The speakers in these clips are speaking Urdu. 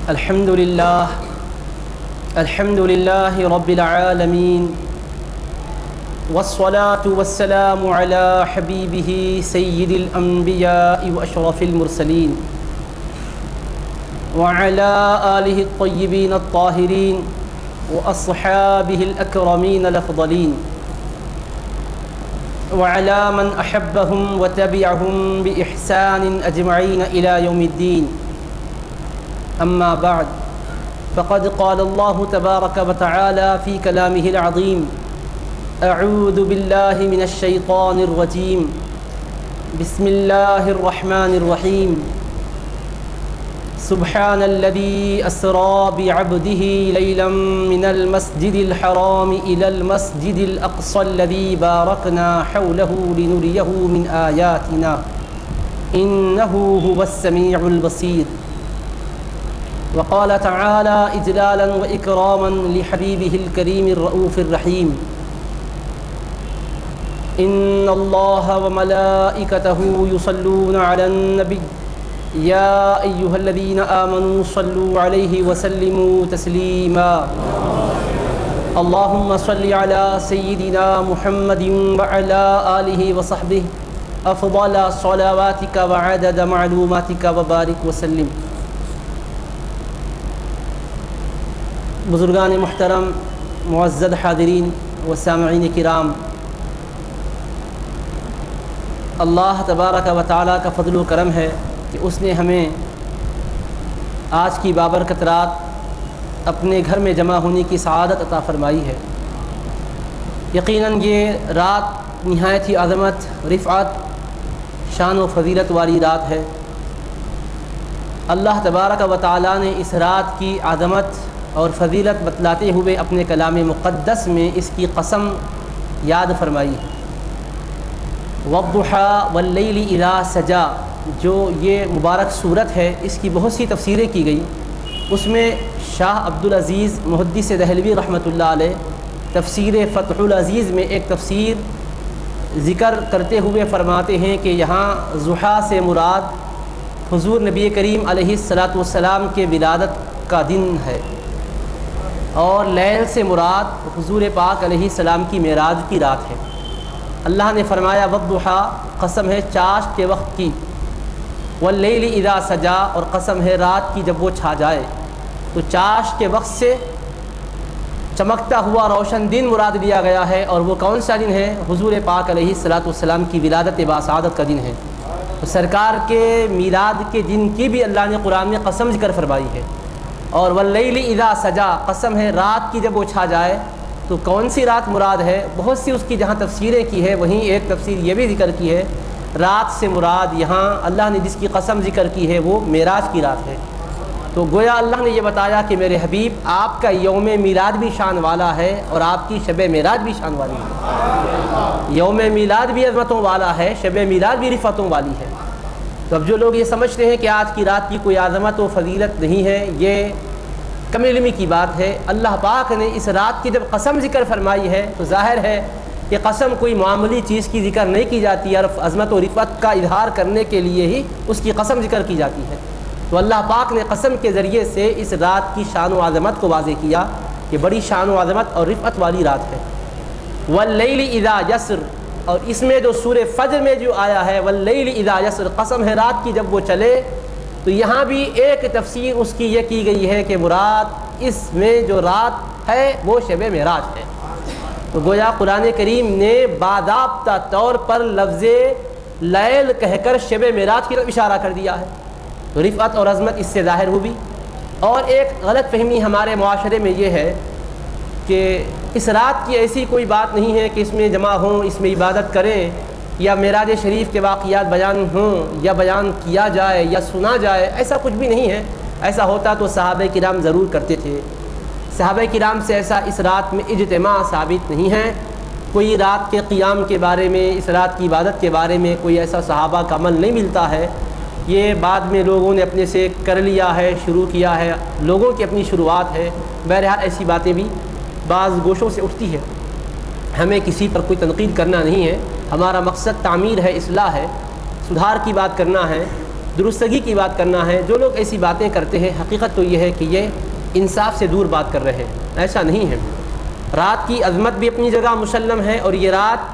الحمد لله رب العالمين والصلاة والسلام على حبيبه سيد الأنبياء وأشرف المرسلين وعلى آله الطيبين الطاهرين وأصحابه الأكرمين الأفضلين وعلى من أحبهم وتبعهم بإحسان أجمعين إلى يوم الدين. أما بعد، فقد قال الله تبارك وتعالى في كلامه العظيم: أعوذ بالله من الشيطان الرجيم، بسم الله الرحمن الرحيم. سبحان الذي أسرى بعبده ليلا من المسجد الحرام إلى المسجد الأقصى الذي باركنا حوله لنريه من آياتنا إنه هو السميع البصير. وقال تعالى إجلالا وإكراما لحبيبه الكريم الرؤوف الرحيم: إن الله وملائكته يصلون على النبي يا أيها الذين آمنوا صلوا عليه وسلموا تسليما. اللهم صل على سيدنا محمد وعلى آله وصحبه أفضل صلواتك وعدد معلوماتك وبارك وسلم. بزرگان محترم، معزز حاضرین و سامعین کرام، اللہ تبارک و تعالیٰ کا فضل و کرم ہے کہ اس نے ہمیں آج کی بابرکت رات اپنے گھر میں جمع ہونے کی سعادت عطا فرمائی ہے۔ یقیناً یہ رات نہایت ہی عظمت، رفعت، شان و فضیلت والی رات ہے۔ اللہ تبارک و تعالیٰ نے اس رات کی عظمت اور فضیلت بتلاتے ہوئے اپنے کلام مقدس میں اس کی قسم یاد فرمائی ہے۔ وَالضُّحَىٰ وَاللَّيْلِ إِذَا سَجَىٰ، جو یہ مبارک صورت ہے، اس کی بہت سی تفسیریں کی گئی۔ اس میں شاہ عبدالعزیز محدث دہلوی رحمۃ اللہ علیہ تفسیر فتح العزیز میں ایک تفسیر ذکر کرتے ہوئے فرماتے ہیں کہ یہاں ضحیٰ سے مراد حضور نبی کریم علیہ السلام کے ولادت کا دن ہے، اور لیل سے مراد حضور پاک علیہ السلام کی معراج کی رات ہے۔ اللہ نے فرمایا والضحیٰ، قسم ہے چاشت کے وقت کی، واللیل اذا سجا، اور قسم ہے رات کی جب وہ چھا جائے۔ تو چاشت کے وقت سے چمکتا ہوا روشن دن مراد لیا گیا ہے، اور وہ کون سا دن ہے؟ حضور پاک علیہ السلام کی ولادت باسعادت کا دن ہے۔ تو سرکار کے میلاد کے دن کی بھی اللہ نے قرآن میں قسم ذکر فرمائی ہے۔ اور واللیل اذا سجا، قسم ہے رات کی جب وہ چھا جائے۔ تو کون سی رات مراد ہے؟ بہت سی اس کی جہاں تفسیریں کی ہے، وہیں ایک تفسیر یہ بھی ذکر کی ہے، رات سے مراد یہاں اللہ نے جس کی قسم ذکر کی ہے وہ معراج کی رات ہے۔ تو گویا اللہ نے یہ بتایا کہ میرے حبیب، آپ کا یوم میلاد بھی شان والا ہے اور آپ کی شب معراج بھی شان والی ہے۔ یوم میلاد بھی عظمتوں والا ہے، شب معراج بھی رفعتوں والی ہے۔ تو اب جو لوگ یہ سمجھتے ہیں کہ آج کی رات کی کوئی عظمت و فضیلت نہیں ہے، یہ کم علمی کی بات ہے۔ اللہ پاک نے اس رات کی جب قسم ذکر فرمائی ہے تو ظاہر ہے کہ قسم کوئی معمولی چیز کی ذکر نہیں کی جاتی ہے، عظمت و رفعت کا اظہار کرنے کے لیے ہی اس کی قسم ذکر کی جاتی ہے۔ تو اللہ پاک نے قسم کے ذریعے سے اس رات کی شان و عظمت کو واضح کیا کہ بڑی شان و عظمت اور رفعت والی رات ہے۔ واللیل اذا یسر، اور اس میں جو سورہ فجر میں جو آیا ہے واللیل اذا یسر، قسم ہے رات کی جب وہ چلے، تو یہاں بھی ایک تفسیر اس کی یہ کی گئی ہے کہ مراد اس میں جو رات ہے وہ شب معراج ہے۔ تو گویا قرآن کریم نے باضابطہ طور پر لفظ لیل کہہ کر شب معراج کی طرف اشارہ کر دیا ہے۔ تو رفعت اور عظمت اس سے ظاہر ہوئی۔ اور ایک غلط فہمی ہمارے معاشرے میں یہ ہے کہ اس رات کی ایسی کوئی بات نہیں ہے کہ اس میں جمع ہوں، اس میں عبادت کریں، یا معراج شریف کے واقعات بیان ہوں، یا بیان کیا جائے یا سنا جائے، ایسا کچھ بھی نہیں ہے۔ ایسا ہوتا تو صحابہ کرام ضرور کرتے تھے۔ صحابہ کرام سے ایسا اس رات میں اجتماع ثابت نہیں ہے۔ کوئی رات کے قیام کے بارے میں، اس رات کی عبادت کے بارے میں کوئی ایسا صحابہ کا عمل نہیں ملتا ہے۔ یہ بعد میں لوگوں نے اپنے سے کر لیا ہے، شروع کیا ہے، لوگوں کی اپنی شروعات ہے۔ بہرحال ایسی باتیں بھی بعض گوشوں سے اٹھتی ہے۔ ہمیں کسی پر کوئی تنقید کرنا نہیں ہے، ہمارا مقصد تعمیر ہے، اصلاح ہے، سدھار کی بات کرنا ہے۔ درستگی کی بات کرنا ہے۔ جو لوگ ایسی باتیں کرتے ہیں حقیقت تو یہ ہے کہ یہ انصاف سے دور بات کر رہے ہیں، ایسا نہیں ہے۔ رات کی عظمت بھی اپنی جگہ مسلم ہے، اور یہ رات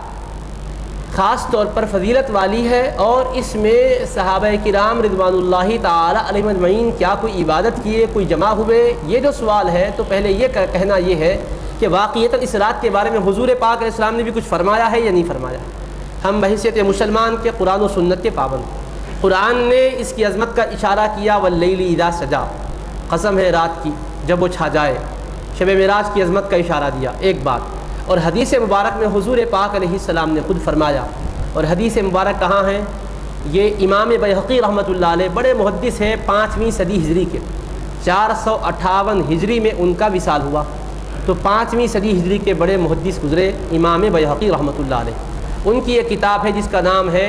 خاص طور پر فضیلت والی ہے، اور اس میں صحابہ کرام رضوان اللہ تعالی علیہم اجمعین کیا کوئی عبادت کیے، کوئی جمع ہوئے؟ یہ جو سوال ہے تو پہلے یہ کہنا یہ ہے کہ واقعتاً اس رات کے بارے میں حضور پاک علیہ السلام نے بھی کچھ فرمایا ہے یا نہیں فرمایا؟ ہم بحیثیت مسلمان کے قرآن و سنت کے پابند، قرآن نے اس کی عظمت کا اشارہ کیا، واللیل اذا سجا، قسم ہے رات کی جب وہ چھا جائے، شب معراج کی عظمت کا اشارہ دیا، ایک بات۔ اور حدیث مبارک میں حضور پاک علیہ السلام نے خود فرمایا، اور حدیث مبارک کہاں ہے؟ یہ امام بیہقی رحمۃ اللہ علیہ بڑے محدث ہیں، 5ویں صدی ہجری کے، 458 ہجری میں ان کا وصال ہوا، تو 5ویں صدی ہجری کے بڑے محدث گزرے امام بیہقی رحمۃ اللہ علیہ۔ ان کی ایک کتاب ہے جس کا نام ہے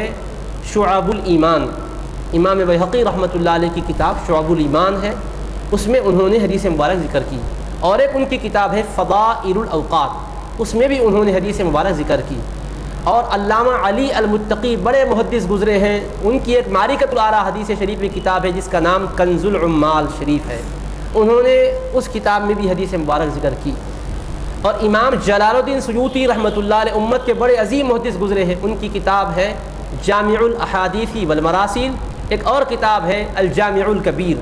شعب الایمان، امام بیہقی رحمۃ اللہ علیہ کی کتاب شعب الایمان ہے، اس میں انہوں نے حدیث مبارک ذکر کی۔ اور ایک ان کی کتاب ہے فضائل الاوقات، اس میں بھی انہوں نے حدیث مبارک ذکر کی۔ اور علامہ علی المتقی بڑے محدث گزرے ہیں، ان کی ایک معرکۃ الآراء حدیث شریف میں کتاب ہے جس کا نام کنز العمال شریف ہے، انہوں نے اس کتاب میں بھی حدیث مبارک ذکر کی۔ اور امام جلال الدین سیوطی رحمۃ اللہ علیہ امت کے بڑے عظیم محدث گزرے ہیں، ان کی کتاب ہے جامع الاحادیث والمراسیل، ایک اور کتاب ہے الجامع الکبیر،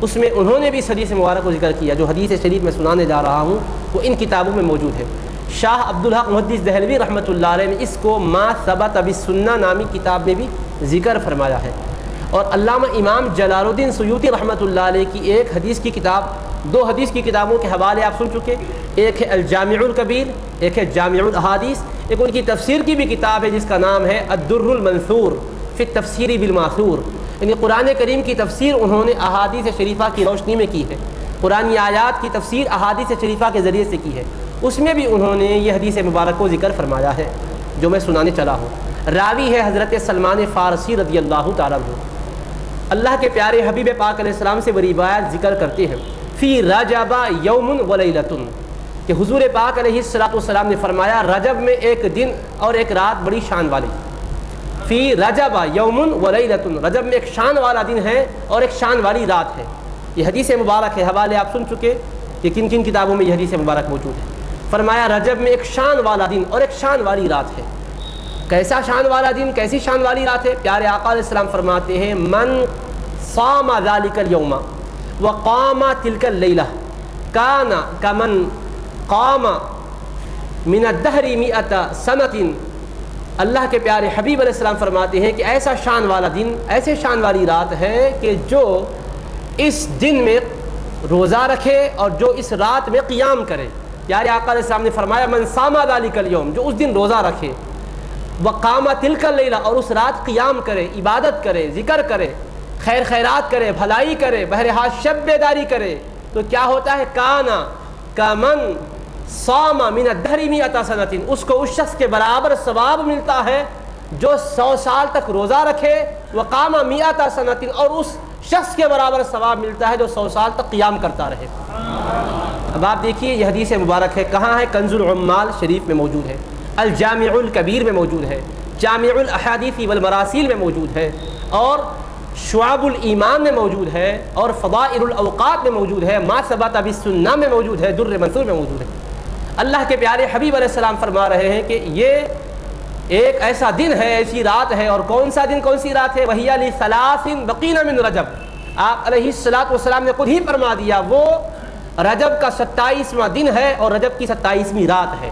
اس میں انہوں نے بھی اس حدیث مبارک کو ذکر کیا۔ جو حدیث شریف میں سنانے جا رہا ہوں وہ ان کتابوں میں موجود ہے۔ شاہ عبدالحق محدث دہلوی رحمۃ اللہ علیہ نے اس کو ما ثبت بالسنہ نامی کتاب میں بھی ذکر فرمایا ہے۔ اور علامہ امام جلال الدین سیوطی رحمۃ اللہ علیہ کی ایک حدیث کی کتاب، 2 حدیث کی کتابوں کے حوالے آپ سن چکے، ایک ہے الجامع الکبیر، ایک ہے جامع الاحادیث، ایک ان کی تفسیر کی بھی کتاب ہے جس کا نام ہے الدر المنثور فی التفسیر بالماثور، یعنی قرآن کریم کی تفسیر انہوں نے احادیث شریفہ کی روشنی میں کی ہے، قرآنی آیات کی تفسیر احادیث شریفہ کے ذریعے سے کی ہے، اس میں بھی انہوں نے یہ حدیث مبارک کو ذکر فرمایا ہے جو میں سنانے چلا ہوں۔ راوی ہے حضرت سلمان فارسی رضی اللہ تعالیٰ عنہ۔ اللہ کے پیارے حبیب پاک علیہ السلام سے وہ روایت ذکر کرتے ہیں فی رجب یوم ولیلۃ، کہ حضور پاک علیہ السلام نے فرمایا رجب میں ایک دن اور ایک رات بڑی شان والی، فی رجب یوم ولیلۃ، رجب میں ایک شان والا دن ہے اور ایک شان والی رات ہے۔ یہ حدیث مبارک ہے، حوالے آپ سن چکے کہ کن کن کتابوں میں یہ حدیث مبارک موجود ہے۔ فرمایا رجب میں ایک شان والا دن اور ایک شان والی رات ہے۔ کیسا شان والا دن، کیسی شان والی رات ہے؟ پیارے آقا علیہ السلام فرماتے ہیں من صام ذلک اليوم وقام تلک اللیلہ کان کمن قام من الدہر 100 سنۃ۔ اللہ کے پیارے حبیب علیہ السلام فرماتے ہیں کہ ایسا شان والا دن، ایسے شان والی رات ہے کہ جو اس دن میں روزہ رکھے اور جو اس رات میں قیام کرے۔ پیارے آقا علیہ السلام نے فرمایا من صام ذلک اليوم، جو اس دن روزہ رکھے، وقام تلک اللیلہ، اور اس رات قیام کرے، عبادت کرے، ذکر کرے، خیر خیرات کرے، بھلائی کرے، بہرحال شب بیداری کرے، تو کیا ہوتا ہے؟ کانا کمن صام من الدہر 100 سنۃ، اس کو اس شخص کے برابر ثواب ملتا ہے جو 100 سال تک روزہ رکھے، وقام 100 سنۃ، اور اس شخص کے برابر ثواب ملتا ہے جو 100 سال تک قیام کرتا رہے۔ اب آپ دیکھیے یہ حدیث مبارک ہے، کہاں ہے؟ کنز العمال شریف میں موجود ہے، الجامع الکبیر میں موجود ہے، جامع الاحادیث والمراسیل میں موجود ہے، اور شعب الایمان میں موجود ہے، اور فضائل الاوقات میں موجود ہے، ما ثبت بالسنہ میں موجود ہے، در منثور میں موجود ہے۔ اللہ کے پیارے حبیب علیہ السلام فرما رہے ہیں کہ یہ ایک ایسا دن ہے، ایسی رات ہے، اور کون سا دن، کون سی رات ہے؟ وہی لثلاث بقین من رجب، آپ علیہ السلام نے خود ہی فرما دیا وہ رجب کا 27واں دن ہے اور رجب کی 27ویں رات ہے۔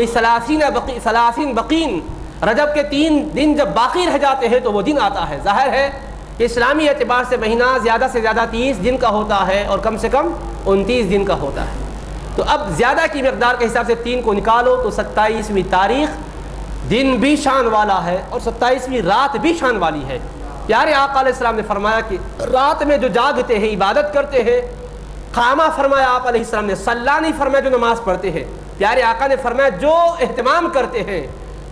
ثلاثین بقین، رجب کے 3 دن جب باقی رہ جاتے ہیں تو وہ دن آتا ہے۔ ظاہر ہے کہ اسلامی اعتبار سے مہینہ زیادہ سے زیادہ 30 دن کا ہوتا ہے اور کم سے کم 29 دن کا ہوتا ہے، تو اب زیادہ کی مقدار کے حساب سے 3 کو نکالو تو 27ویں تاریخ دن بھی شان والا ہے اور 27ویں رات بھی شان والی ہے۔ پیارے آقا علیہ السلام نے فرمایا کہ رات میں جو جاگتے ہیں، عبادت کرتے ہیں، قامہ فرمایا آپ علیہ السلام نے، صلی نہیں فرمایا جو نماز پڑھتے ہیں، پیارے آقا نے فرمایا جو اہتمام کرتے ہیں،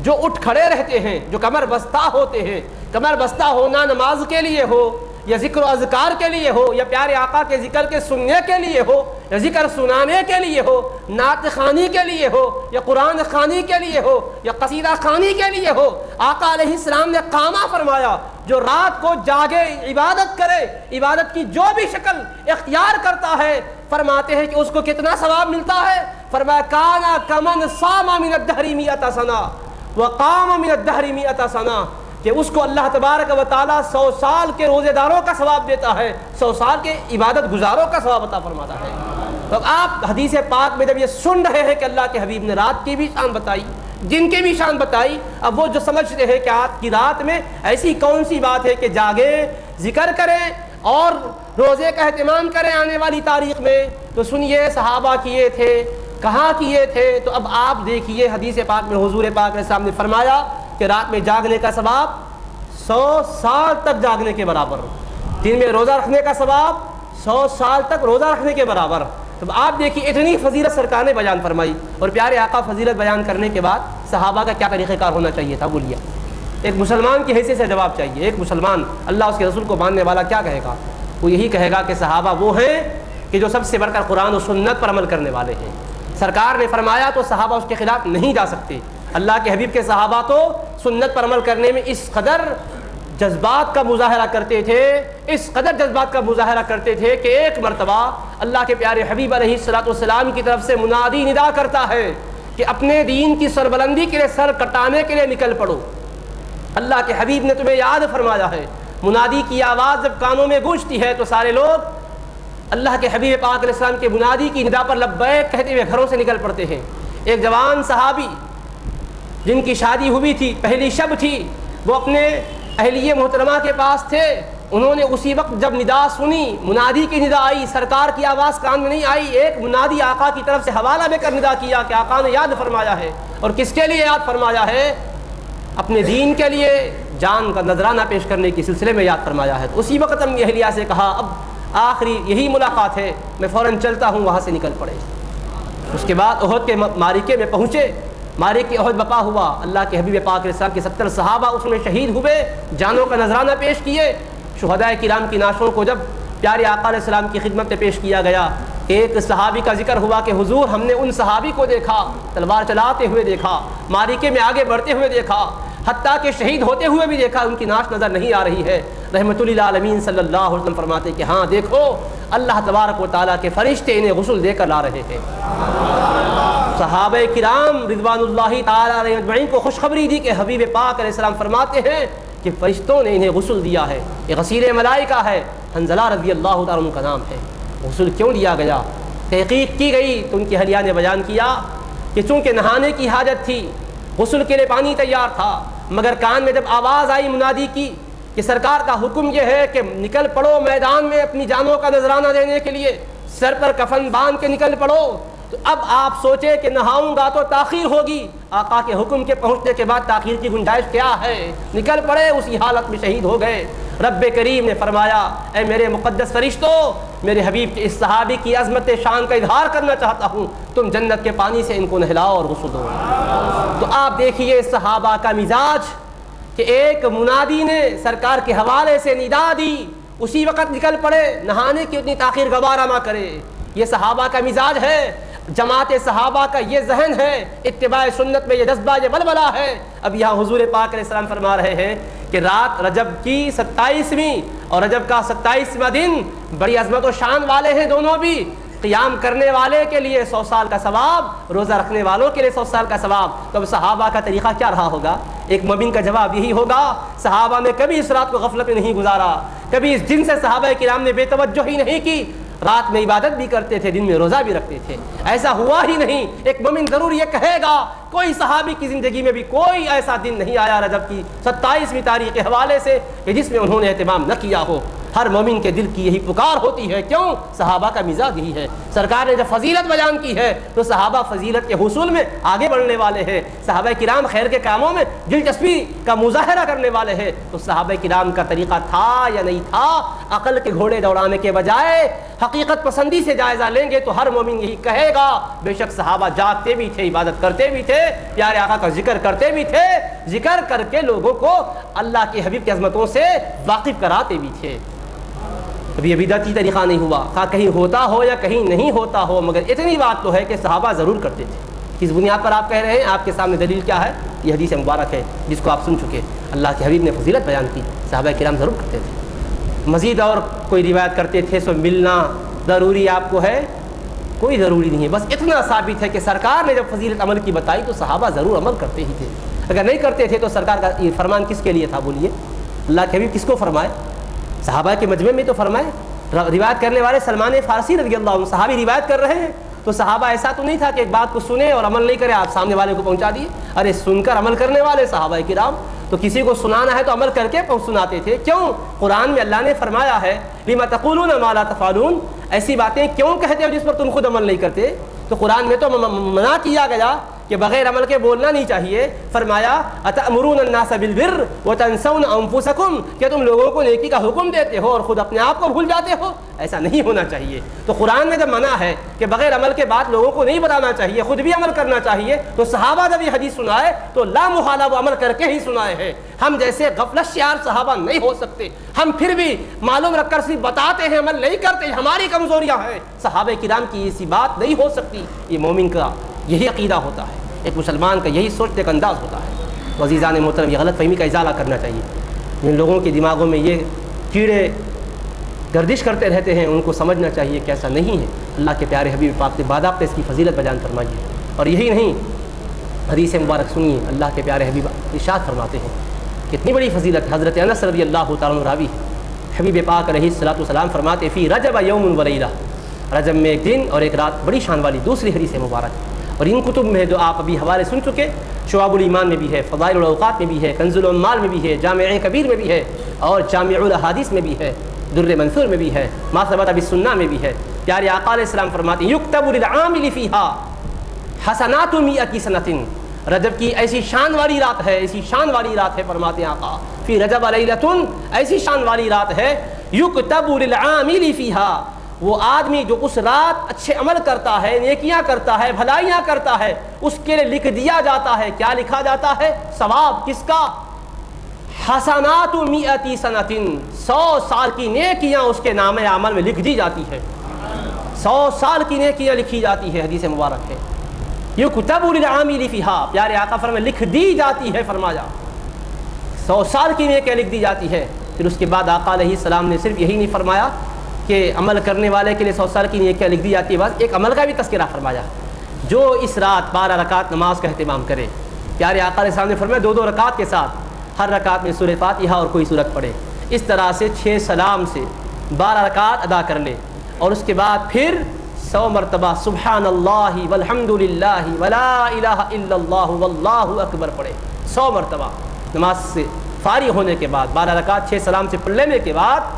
جو اٹھ کھڑے رہتے ہیں، جو کمر بستہ ہوتے ہیں، کمر بستہ ہونا نماز کے لیے ہو یا ذکر و اذکار کے لیے ہو یا پیارے آقا کے ذکر کے سننے کے لیے ہو یا ذکر سنانے کے لیے ہو، نعت خوانی کے لیے ہو یا قرآن خوانی کے لیے ہو یا قصیدہ خوانی کے لیے ہو، آقا علیہ السلام نے قامہ فرمایا، جو رات کو جاگے عبادت کرے، عبادت کی جو بھی شکل اختیار کرتا ہے، فرماتے ہیں کہ اس کو کتنا ثواب ملتا ہے؟ فرمایا کانا کمن صام من الدہر مئۃ سنہ وقام من الدہر مئۃ سنہ، کہ اس کو اللہ تبارک و تعالیٰ 100 سال کے روزے داروں کا ثواب دیتا ہے، 100 سال کے عبادت گزاروں کا ثواب عطا فرماتا ہے۔ تو آپ حدیث پاک میں جب یہ سن رہے ہیں کہ اللہ کے حبیب نے رات کی بھی شان بتائی، جن کی بھی شان بتائی، اب وہ جو سمجھتے ہیں کہ آج کی رات میں ایسی کون سی بات ہے کہ جاگے، ذکر کریں اور روزے کا اہتمام کریں آنے والی تاریخ میں، تو سنیے صحابہ کیے تھے، کہاں کیے تھے۔ تو اب آپ دیکھیے حدیث پاک میں حضور پاک علیہ السلام نے فرمایا کہ رات میں جاگنے کا ثواب 100 سال تک جاگنے کے برابر، دن میں روزہ رکھنے کا ثواب 100 سال تک روزہ رکھنے کے برابر۔ تو آپ دیکھیے اتنی فضیلت سرکار نے بیان فرمائی، اور پیارے آقا فضیلت بیان کرنے کے بعد صحابہ کا کیا طریقہ کار ہونا چاہیے تھا؟ بولیے، ایک مسلمان کی حیثیت سے جواب چاہیے۔ ایک مسلمان اللہ اس کے رسول کو ماننے والا کیا کہے گا؟ وہ یہی کہے گا کہ صحابہ وہ ہیں کہ جو سب سے بڑھ کر قرآن و سنت پر عمل کرنے والے ہیں۔ سرکار نے فرمایا تو صحابہ اس کے خلاف نہیں جا سکتے۔ اللہ کے حبیب کے صحابہ تو سنت پر عمل کرنے میں اس قدر جذبات کا مظاہرہ کرتے تھے، اس قدر جذبات کا مظاہرہ کرتے تھے کہ ایک مرتبہ اللہ کے پیارے حبیب علیہ الصلوۃ والسلام کی طرف سے منادی ندا کرتا ہے کہ اپنے دین کی سربلندی کے لیے، سر کٹانے کے لیے نکل پڑو۔ اللہ کے حبیب نے تمہیں یاد فرمایا ہے۔ منادی کی آواز جب کانوں میں گونجتی ہے تو سارے لوگ اللہ کے حبیب پاک علیہ السلام کے منادی کی ندا پر لبیک کہتے ہوئے گھروں سے نکل پڑتے ہیں۔ ایک جوان صحابی جن کی شادی ہوئی تھی، پہلی شب تھی، وہ اپنے اہلیہ محترمہ کے پاس تھے، انہوں نے اسی وقت جب ندا سنی، منادی کی ندا آئی، سرکار کی آواز کان میں نہیں آئی، ایک منادی آقا کی طرف سے حوالہ دے کر ندا کیا کہ آقا نے یاد فرمایا ہے۔ اور کس کے لیے یاد فرمایا ہے؟ اپنے دین کے لیے جان کا نذرانہ پیش کرنے کے سلسلے میں یاد فرمایا ہے۔ تو اسی وقت ہم اہلیہ سے کہا اب آخری یہی ملاقات ہے، میں فوراً چلتا ہوں، وہاں سے نکل پڑے۔ اس کے بعد احد کے معرکے میں پہنچے، معرکہ احد بپا ہوا، اللہ کے حبیب پاک علیہ السلام کے 70 صحابہ اس میں شہید ہوئے، جانوں کا نذرانہ پیش کیے۔ شہداء کرام کی نعشوں کو جب پیارے آقا علیہ السلام کی خدمت میں پیش کیا گیا، ایک صحابی کا ذکر ہوا کہ حضور ہم نے ان صحابی کو دیکھا، تلوار چلاتے ہوئے دیکھا، معرکے میں آگے بڑھتے ہوئے دیکھا، حتیٰ کہ شہید ہوتے ہوئے بھی دیکھا، ان کی نعش نظر نہیں آ رہی ہے۔ رحمت للعالمین صلی اللہ علیہ وسلم فرماتے کہ ہاں دیکھو اللہ تبارک و تعالیٰ کے فرشتے انہیں غسل دے کر لا رہے ہیں۔ صحابہ کرام رضوان اللہ تعالیٰ علیہم اجمعین کو خوشخبری دی کہ حبیب پاک علیہ السلام فرماتے ہیں کہ فرشتوں نے انہیں غسل دیا ہے، یہ غسیل ملائکہ ہے، حنظلہ رضی اللہ تعالیٰ عنہ کا نام ہے۔ غسل کیوں دیا گیا؟ تحقیق کی گئی تو ان کی اہلیہ نے بیان کیا کہ چونکہ نہانے کی حاجت تھی، غسل کے لیے پانی تیار تھا، مگر کان میں جب آواز آئی منادی کی کہ سرکار کا حکم یہ ہے کہ نکل پڑو میدان میں اپنی جانوں کا نذرانہ دینے کے لیے، سر پر کفن باندھ کے نکل پڑو، تو اب آپ سوچے کہ نہاؤں گا تو تاخیر ہوگی، آقا کے حکم کے پہنچنے کے بعد تاخیر کی گنجائش کیا ہے؟ نکل پڑے، اسی حالت میں شہید ہو گئے۔ رب کریم نے فرمایا اے میرے مقدس فرشتوں، میرے حبیب کے اس صحابی کی عظمت شان کا اظہار کرنا چاہتا ہوں، تم جنت کے پانی سے ان کو نہلاؤ اور غسل دو۔ تو آپ دیکھیے صحابہ کا مزاج کہ ایک منادی نے سرکار کے حوالے سے ندا دی، اسی وقت نکل پڑے، نہانے کی اتنی تاخیر گوارا نہ کرے۔ یہ صحابہ کا مزاج ہے، جماعت صحابہ کا یہ ذہن ہے، اتباع سنت میں یہ جذبہ، یہ بلبلہ ہے۔ اب یہاں حضور پاک علیہ السلام فرما رہے ہیں کہ رات رجب کی 27ویں اور رجب کا 27واں دن بڑی عظمت و شان والے ہیں دونوں بھی۔ قیام کرنے والے کے لیے 100 سال کا ثواب، روزہ رکھنے والوں کے لیے 100 سال کا ثواب۔ تو اب صحابہ کا طریقہ کیا رہا ہوگا؟ ایک مومن کا جواب یہی ہوگا، صحابہ نے کبھی اس رات کو غفلت میں نہیں گزارا، کبھی اس دن سے صحابہ کرام نے بے توجہی نہیں کی، رات میں عبادت بھی کرتے تھے، دن میں روزہ بھی رکھتے تھے، ایسا ہوا ہی نہیں۔ ایک مومن ضرور یہ کہے گا کوئی صحابی کی زندگی میں بھی کوئی ایسا دن نہیں آیا رجب کی 27ویں تاریخ کے حوالے سے کہ جس میں انہوں نے اہتمام نہ کیا ہو۔ ہر مومن کے دل کی یہی پکار ہوتی ہے، کیوں؟ صحابہ کا مزاج یہی ہے۔ سرکار نے جب فضیلت بیان کی ہے تو صحابہ فضیلت کے حصول میں آگے بڑھنے والے ہیں، صحابہ کرام خیر کے کاموں میں دلچسپی کا مظاہرہ کرنے والے ہیں۔ تو صحابہ کرام کا طریقہ تھا یا نہیں تھا؟ عقل کے گھوڑے دوڑانے کے بجائے حقیقت پسندی سے جائزہ لیں گے تو ہر مومن یہی کہے گا بے شک صحابہ جاگتے بھی تھے، عبادت کرتے بھی تھے، پیارے آقا کا ذکر کرتے بھی تھے، ذکر کر کے لوگوں کو اللہ کے حبیب کی عظمتوں سے واقف کراتے بھی تھے۔ اب یہ بدعتی طریقہ نہیں ہوا، کہیں ہوتا ہو یا کہیں نہیں ہوتا ہو، مگر اتنی بات تو ہے کہ صحابہ ضرور کرتے تھے۔ کس بنیاد پر آپ کہہ رہے ہیں؟ آپ کے سامنے دلیل کیا ہے؟ یہ حدیث مبارک ہے جس کو آپ سن چکے. اللہ کے حبیب نے فضیلت بیان کی، صحابہ کرام ضرور کرتے تھے. مزید اور کوئی روایت کرتے تھے سو ملنا ضروری آپ کو ہے؟ کوئی ضروری نہیں ہے، بس اتنا ثابت ہے کہ سرکار نے جب فضیلت عمل کی بتائی تو صحابہ ضرور عمل کرتے ہی تھے. اگر نہیں کرتے تھے تو سرکار کا یہ فرمان کس کے لیے تھا؟ بولیے. اللہ کے حبیب کس کو فرمائے؟ صحابہ کے مجمع میں تو فرمائے. روایت کرنے والے سلمان فارسی رضی اللہ عنہ صحابی روایت کر رہے ہیں، تو صحابہ ایسا تو نہیں تھا کہ ایک بات کو سنے اور عمل نہیں کرے، آپ سامنے والے کو پہنچا دیے. ارے سن کر عمل کرنے والے صحابہ کرام تو کسی کو سنانا ہے تو عمل کر کے سناتے تھے. کیوں؟ قرآن میں اللہ نے فرمایا ہے لما تقولون ما لا تفعلون، ایسی باتیں کیوں کہتے ہو جس پر تم خود عمل نہیں کرتے. تو قرآن میں تو منع کیا گیا کہ بغیر عمل کے بولنا نہیں چاہیے. فرمایا اتأمرون الناس بالبر وتنسون انفسکم، کہ تم لوگوں کو نیکی کا حکم دیتے ہو اور خود اپنے آپ کو بھول جاتے ہو. ایسا نہیں ہونا چاہیے. تو قرآن میں جب منع ہے کہ بغیر عمل کے بعد لوگوں کو نہیں بتانا چاہیے، خود بھی عمل کرنا چاہیے، تو صحابہ جب یہ حدیث سنائے تو لا محالہ وہ عمل کر کے ہی سنائے ہیں. ہم جیسے غفلت شیار صحابہ نہیں ہو سکتے. ہم پھر بھی معلوم رکھ کر صرف بتاتے ہیں، عمل نہیں کرتے، ہماری کمزوریاں ہیں. صحابہ کرام کی ایسی بات نہیں ہو سکتی. یہ مومن کا یہی عقیدہ ہوتا ہے، ایک مسلمان کا یہی سوچنے کا انداز ہوتا ہے. تو عزیزان محترم، یہ غلط فہمی کا ازالہ کرنا چاہیے. جن لوگوں کے دماغوں میں یہ کیڑے گردش کرتے رہتے ہیں ان کو سمجھنا چاہیے کہ ایسا نہیں ہے. اللہ کے پیارے حبیب پاک نے باضابطہ اس کی فضیلت بیان فرمائی ہے. اور یہی نہیں، حدیث مبارک سنیے. اللہ کے پیارے حبیب ارشاد فرماتے ہیں کتنی بڑی فضیلت. حضرت انس رضی اللہ تعالیٰ عنہ راوی ہے. حبیب پاک علیہ الصلوۃ والسلام فرماتے فی رجب یوم ولیلہ، رجب میں ایک دن اور ایک رات بڑی شان والی. دوسری حدیث مبارک اور ان کتب میں جو آپ ابھی حوالے سن چکے، شعب الایمان میں بھی ہے، فضائل الاوقات میں بھی ہے، کنز العمال میں بھی ہے، جامع کبیر میں بھی ہے، اور جامع الاحادیث میں بھی ہے، در منثور میں بھی ہے، ما ثبت بالسنہ میں بھی ہے. پیارے آقا علیہ السلام فرماتے ہیں یکتب للعامل فیہا حسنات 100 سنۃ. رجب کی ایسی شان والی رات ہے، ایسی شان والی رات ہے، فرماتے ہیں آقا فی رجب لیلۃ، ایسی شان والی رات ہے یکتب للعامل فیہا، وہ آدمی جو اس رات اچھے عمل کرتا ہے، نیکیاں کرتا ہے، بھلائیاں کرتا ہے، اس کے لیے لکھ دیا جاتا ہے. کیا لکھا جاتا ہے؟ ثواب. کس کا؟ حسنات 100 سنۃ، 100 سال کی نیکیاں اس کے نام عمل میں لکھ دی جاتی ہے. 100 سال کی نیکیاں لکھی جاتی ہے. حدیث مبارک ہے یکتب للعامل فیہا، پیارے آقا فرمائے لکھ دی جاتی ہے. فرمایا 100 سال کی نیکیاں لکھ دی جاتی ہے. پھر اس کے بعد آقا علیہ السلام نے صرف یہی نہیں فرمایا کہ عمل کرنے والے کے لیے 100 سال کی نیکیاں لکھ دی جاتی ہے، بس ایک عمل کا بھی تذکرہ فرمایا جو اس رات 12 رکعت نماز کا اہتمام کرے. پیارے آقا علیہ السلام نے فرمایا 2 رکعت کے ساتھ ہر رکعت میں سورہ فاتحہ اور کوئی سورت پڑھے. اس طرح سے 6 سلام سے 12 رکعت ادا کر لے، اور اس کے بعد پھر 100 مرتبہ سبحان اللہ والحمد للہ ولا الہ الا اللہ واللہ اکبر پڑھے. 100 مرتبہ نماز سے فارغ ہونے کے بعد 12 رکعت 6 سلام سے پڑھ لینے کے بعد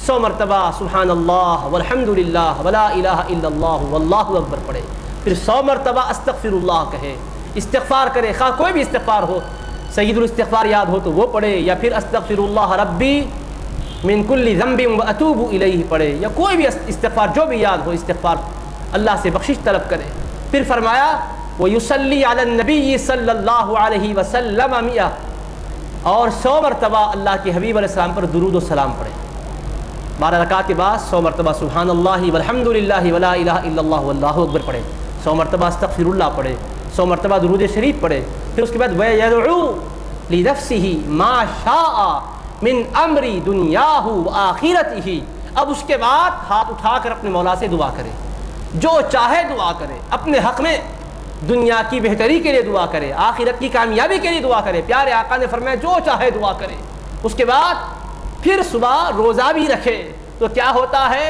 100 مرتبہ سبحان اللہ والحمد للہ ولا الہ الا اللہ واللہ اکبر پڑھے. پھر 100 مرتبہ استغفر اللہ کہے، استغفار کرے، خواہ کوئی بھی استغفار ہو، سید الاستغفار یاد ہو تو وہ پڑھے، یا پھر استغفر اللہ ربی من کل ذنب واتوب الیہ پڑھے، یا کوئی بھی استغفار جو بھی یاد ہو استغفار اللہ سے بخشش طلب کرے. پھر فرمایا ویصلی علی النبی صلی اللہ علیہ وسلم 100، اور 100 مرتبہ اللہ کے حبیب علیہ السلام پر درود و سلام پڑھے. 12 رکعت کے بعد 100 مرتبہ سبحان اللہ والحمد للہ ولا الہ الا اللہ واللہ اکبر پڑھے، 100 مرتبہ استغفر اللہ پڑھے، 100 مرتبہ درود شریف پڑھے. پھر اس کے بعد وَيَدْعُو لِنَفْسِهِ مَا شَاءَ مِنْ أَمْرِ دُنْيَاهُ وَآخِرَتِهِ. اب اس کے بعد ہاتھ اٹھا کر اپنے مولا سے دعا کرے، جو چاہے دعا کرے، اپنے حق میں دنیا کی بہتری کے لیے دعا کرے، آخرت کی کامیابی کے لیے دعا کرے. پیارے آقا نے فرمایا جو چاہے دعا کرے. اس کے بعد پھر صبح روزہ بھی رکھے تو کیا ہوتا ہے؟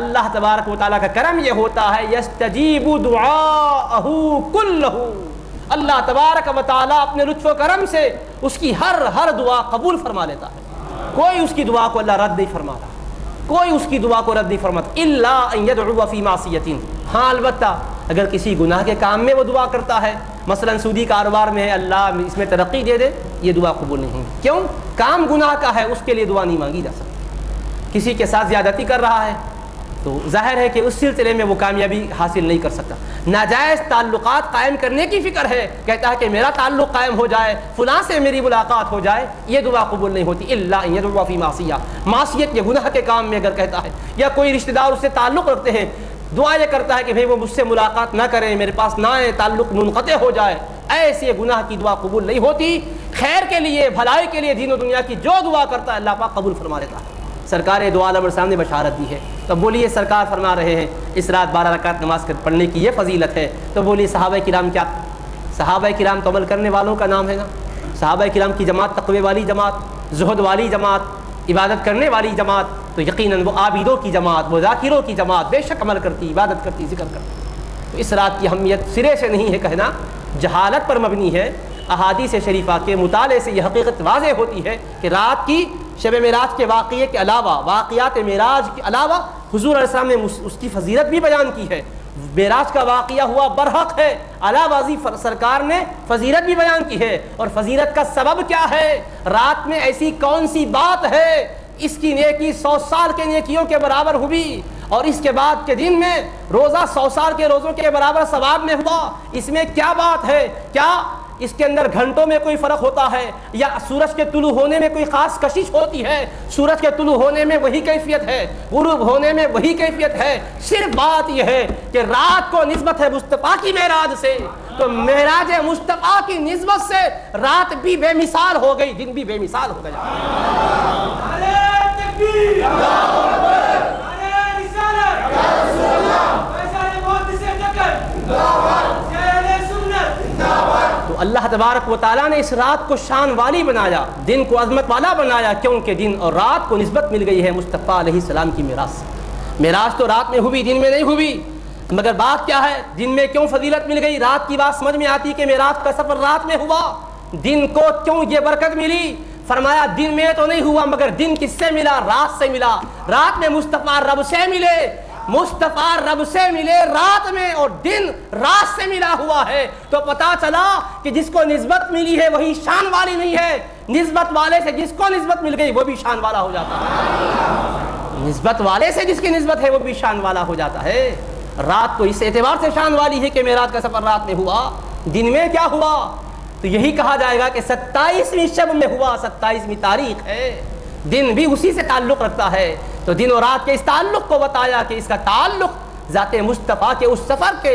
اللہ تبارک و تعالیٰ کا کرم یہ ہوتا ہے یستجیب دعاءہ کلہ، اللہ تبارک و تعالیٰ اپنے لطف و کرم سے اس کی ہر دعا قبول فرما لیتا ہے. کوئی اس کی دعا کو اللہ رد نہیں فرماتا، کوئی اس کی دعا کو رد نہیں فرماتا الا ان یدعو فی معصیۃ. ہاں البتہ اگر کسی گناہ کے کام میں وہ دعا کرتا ہے، مثلا سودی کاروبار میں ہے، اللہ اس میں ترقی دے دے، یہ دعا قبول نہیں ہوگی. کیوں؟ کام گناہ کا ہے، اس کے لیے دعا نہیں مانگی جا سکتی. کسی کے ساتھ زیادتی کر رہا ہے تو ظاہر ہے کہ اس سلسلے میں وہ کامیابی حاصل نہیں کر سکتا. ناجائز تعلقات قائم کرنے کی فکر ہے، کہتا ہے کہ میرا تعلق قائم ہو جائے، فلاں سے میری ملاقات ہو جائے، یہ دعا قبول نہیں ہوتی الا ان یدعو فی معصیہ. معصیت یا گناہ کے کام میں اگر کہتا ہے، یا کوئی رشتہ دار اس سے تعلق رکھتے ہیں، دعا یہ کرتا ہے کہ بھئی وہ مجھ سے ملاقات نہ کریں، میرے پاس نہ آئیں، تعلق منقطع ہو جائے، ایسے گناہ کی دعا قبول نہیں ہوتی۔ خیر کے لیے، بھلائی کے لیے، دین و دنیا کی جو دعا کرتا ہے اللہ پاک قبول فرما لیتا ہے۔ سرکار دو عالم السلام نے بشارت دی ہے، تو بولیے سرکار فرما رہے ہیں اس رات 12 رکعت نماز پڑھنے کی یہ فضیلت ہے، تو بولیے صحابہ کرام کیا؟ صحابہ کرام تو عمل کرنے والوں کا نام ہے نا۔ صحابہ کرام کی جماعت تقوی والی جماعت، زہد والی جماعت، عبادت کرنے والی جماعت، تو یقیناً وہ عابدوں کی جماعت، وہ ذاکروں کی جماعت بے شک عمل کرتی، عبادت کرتی، ذکر کرتی۔ تو اس رات کی اہمیت سرے سے نہیں ہے کہنا، جہالت پر مبنی ہے۔ احادیث شریفہ کے مطالعے سے یہ حقیقت واضح ہوتی ہے کہ رات کی شب معراج کے واقعے کے علاوہ، واقعات معراج کے علاوہ حضور علیہ السلام نے اس کی فضیلت بھی بیان کی ہے۔ معراج کا واقعہ ہوا برحق ہے، اعلیٰ بازی سرکار نے فضیلت بھی بیان کی ہے، اور فضیلت کا سبب کیا ہے؟ رات میں ایسی کون سی بات ہے اس کی نیکی 100 سال کے نیکیوں کے برابر ہوئی، اور اس کے بعد کے دن میں روزہ 100 سال کے روزوں کے برابر ثواب میں ہوا؟ اس میں کیا بات ہے؟ کیا اس کے اندر گھنٹوں میں کوئی فرق ہوتا ہے، یا سورج کے طلوع ہونے میں کوئی خاص کشش ہوتی ہے؟ سورج کے طلوع ہونے میں وہی کیفیت ہے، غروب ہونے میں وہی کیفیت ہے۔ صرف بات یہ ہے کہ رات کو نسبت ہے مصطفیٰ کی معراج سے، تو معراج مصطفیٰ کی نسبت سے رات بھی بے مثال ہو گئی، دن بھی بے مثال ہو گیا۔ تو اللہ تبارک و تعالیٰ نے اس رات کو شان والی بنایا، دن کو عظمت والا بنایا، کیونکہ دن اور رات کو نسبت مل گئی ہے مصطفیٰ علیہ السلام کی معراج سے۔ معراج تو رات میں ہوئی، دن میں نہیں ہوئی، مگر بات کیا ہے؟ دن میں کیوں فضیلت مل گئی؟ رات کی بات سمجھ میں آتی کہ معراج کا سفر رات میں ہوا، دن کو کیوں یہ برکت ملی؟ فرمایا دن میں تو نہیں ہوا، مگر دن کس سے ملا؟ رات سے ملا۔ رات میں مصطفیٰ رب سے ملے، مصطفیٰ رب سے ملے رات میں، اور دن رات سے ملا ہوا ہے، تو پتا چلا کہ جس کو نسبت ملی ہے وہی شان والی نہیں ہے، نسبت والے سے جس کو نسبت مل گئی وہ بھی شان والا ہو جاتا ہے، نسبت والے سے جس کی نسبت ہے وہ بھی شان والا ہو جاتا ہے۔ رات تو اس اعتبار سے شان والی ہے کہ معراج کا سفر رات میں ہوا، دن میں کیا ہوا؟ تو یہی کہا جائے گا کہ 27ویں شب میں ہوا، 27ویں تاریخ ہے، دن بھی اسی سے تعلق رکھتا ہے۔ تو دن اور رات کے اس تعلق کو بتایا کہ اس کا تعلق ذات مصطفیٰ کے اس سفر کے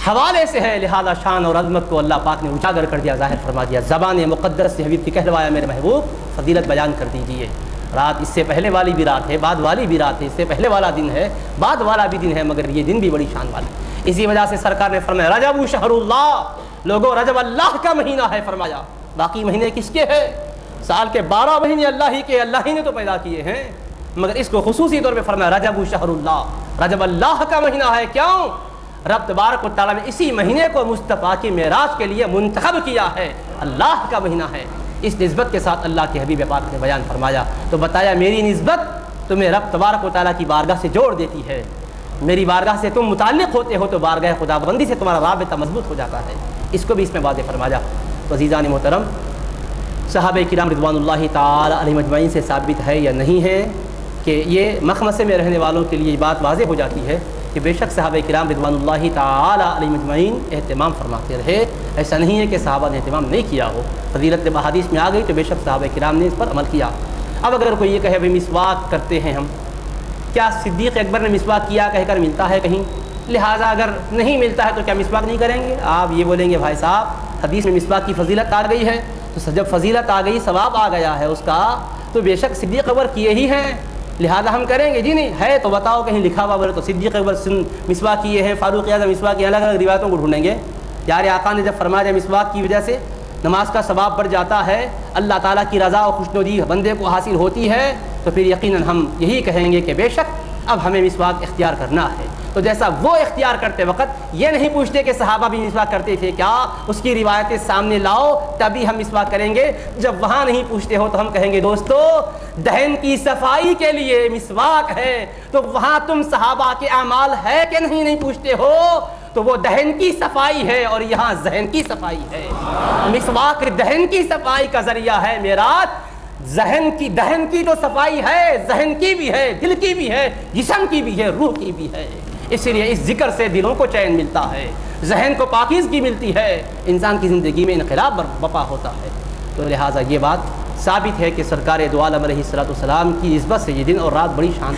حوالے سے ہے، لہذا شان اور عظمت کو اللہ پاک نے اجاگر کر دیا، ظاہر فرما دیا، زبان مقدس سے حبیب کی کہلوایا میرے محبوب فضیلت بیان کر دیجئے۔ رات اس سے پہلے والی بھی رات ہے، بعد والی بھی رات ہے، اس سے پہلے والا دن ہے، بعد والا بھی دن ہے، مگر یہ دن بھی بڑی شان والا ہے۔ اسی وجہ سے سرکار نے فرمایا رجب شہر اللہ، لوگوں رجب اللہ کا مہینہ ہے، فرمایا باقی مہینے کس کے ہیں؟ سال کے 12 مہینے اللہ ہی کے، اللہ ہی نے تو پیدا کیے ہیں، مگر اس کو خصوصی طور پہ فرمایا رجب شہر اللہ، رجب اللہ کا مہینہ ہے۔ کیوں؟ رب تبارک و تعالیٰ نے اسی مہینے کو مصطفیٰ کی معراج کے لیے منتخب کیا ہے، اللہ کا مہینہ ہے۔ اس نسبت کے ساتھ اللہ کے حبیب پاک نے بیان فرمایا، تو بتایا میری نسبت تمہیں رب تبارک و تعالیٰ کی بارگاہ سے جوڑ دیتی ہے، میری بارگاہ سے تم متعلق ہوتے ہو تو بارگاہ خداوندی سے تمہارا رابطہ مضبوط ہو جاتا ہے، اس کو بھی اس میں واضح فرمایا۔ تو عزیزان محترم، صحابہ کرام رضوان اللہ تعالی علیہم اجمعین سے ثابت ہے یا نہیں ہے کہ یہ مخمصے میں رہنے والوں کے لیے یہ بات واضح ہو جاتی ہے کہ بے شک صحابہ کرام رضوان اللہ تعالی علیہم اجمعین اہتمام فرماتے رہے، ایسا نہیں ہے کہ صحابہ نے اہتمام نہیں کیا ہو، فضیلت جب احادیث میں آ گئی تو بے شک صحابہ کرام نے اس پر عمل کیا۔ اب اگر کوئی یہ کہے بھائی مسواک کرتے ہیں ہم، کیا صدیق اکبر نے مسواک کیا کہہ کر ملتا ہے کہیں؟ لہٰذا اگر نہیں ملتا ہے تو کیا مسواک نہیں کریں گے؟ آپ یہ بولیں گے بھائی صاحب حدیث میں مسواک کی فضیلت آ گئی ہے، تو جب فضیلت آ گئی، ثواب آ گیا ہے اس کا، تو بے شک صدیق اکبر کیے ہی ہیں، لہذا ہم کریں گے۔ جی نہیں ہے تو بتاؤ کہیں لکھا ہوا، بولے تو صدیق اکبر مسواک کیے ہیں، فاروق اعظم مسواک کیے، الگ الگ روایتوں کو ڈھونڈیں گے۔ پیارے آقا نے جب فرمایا مسواک کی وجہ سے نماز کا ثواب بڑھ جاتا ہے، اللہ تعالیٰ کی رضا و خوشنودی بندے کو حاصل ہوتی ہے، تو پھر یقیناً ہم یہی کہیں گے کہ بے شک اب ہمیں مسواک اختیار کرنا ہے۔ تو جیسا وہ اختیار کرتے وقت یہ نہیں پوچھتے کہ صحابہ بھی مسواک کرتے تھے کیا، اس کی روایتیں سامنے لاؤ تبھی ہم مسواک کریں گے۔ جب وہاں نہیں پوچھتے ہو تو ہم کہیں گے دوستو دہن کی صفائی کے لیے مسواک ہے، تو وہاں تم صحابہ کے اعمال ہے کہ نہیں پوچھتے ہو، تو وہ دہن کی صفائی ہے اور یہاں ذہن کی صفائی ہے۔ مسواک دہن کی صفائی کا ذریعہ ہے، معراج دہن کی تو صفائی ہے، ذہن کی بھی ہے، دل کی بھی ہے، جسم کی بھی ہے، روح کی بھی ہے۔ اس لیے اس ذکر سے دلوں کو چین ملتا ہے، ذہن کو پاکیزگی ملتی ہے، انسان کی زندگی میں انقلاب برپا ہوتا ہے۔ تو لہٰذا یہ بات ثابت ہے کہ سرکار دو عالم علیہ الصلوۃ والسلام کی نسبت سے یہ دن اور رات بڑی شان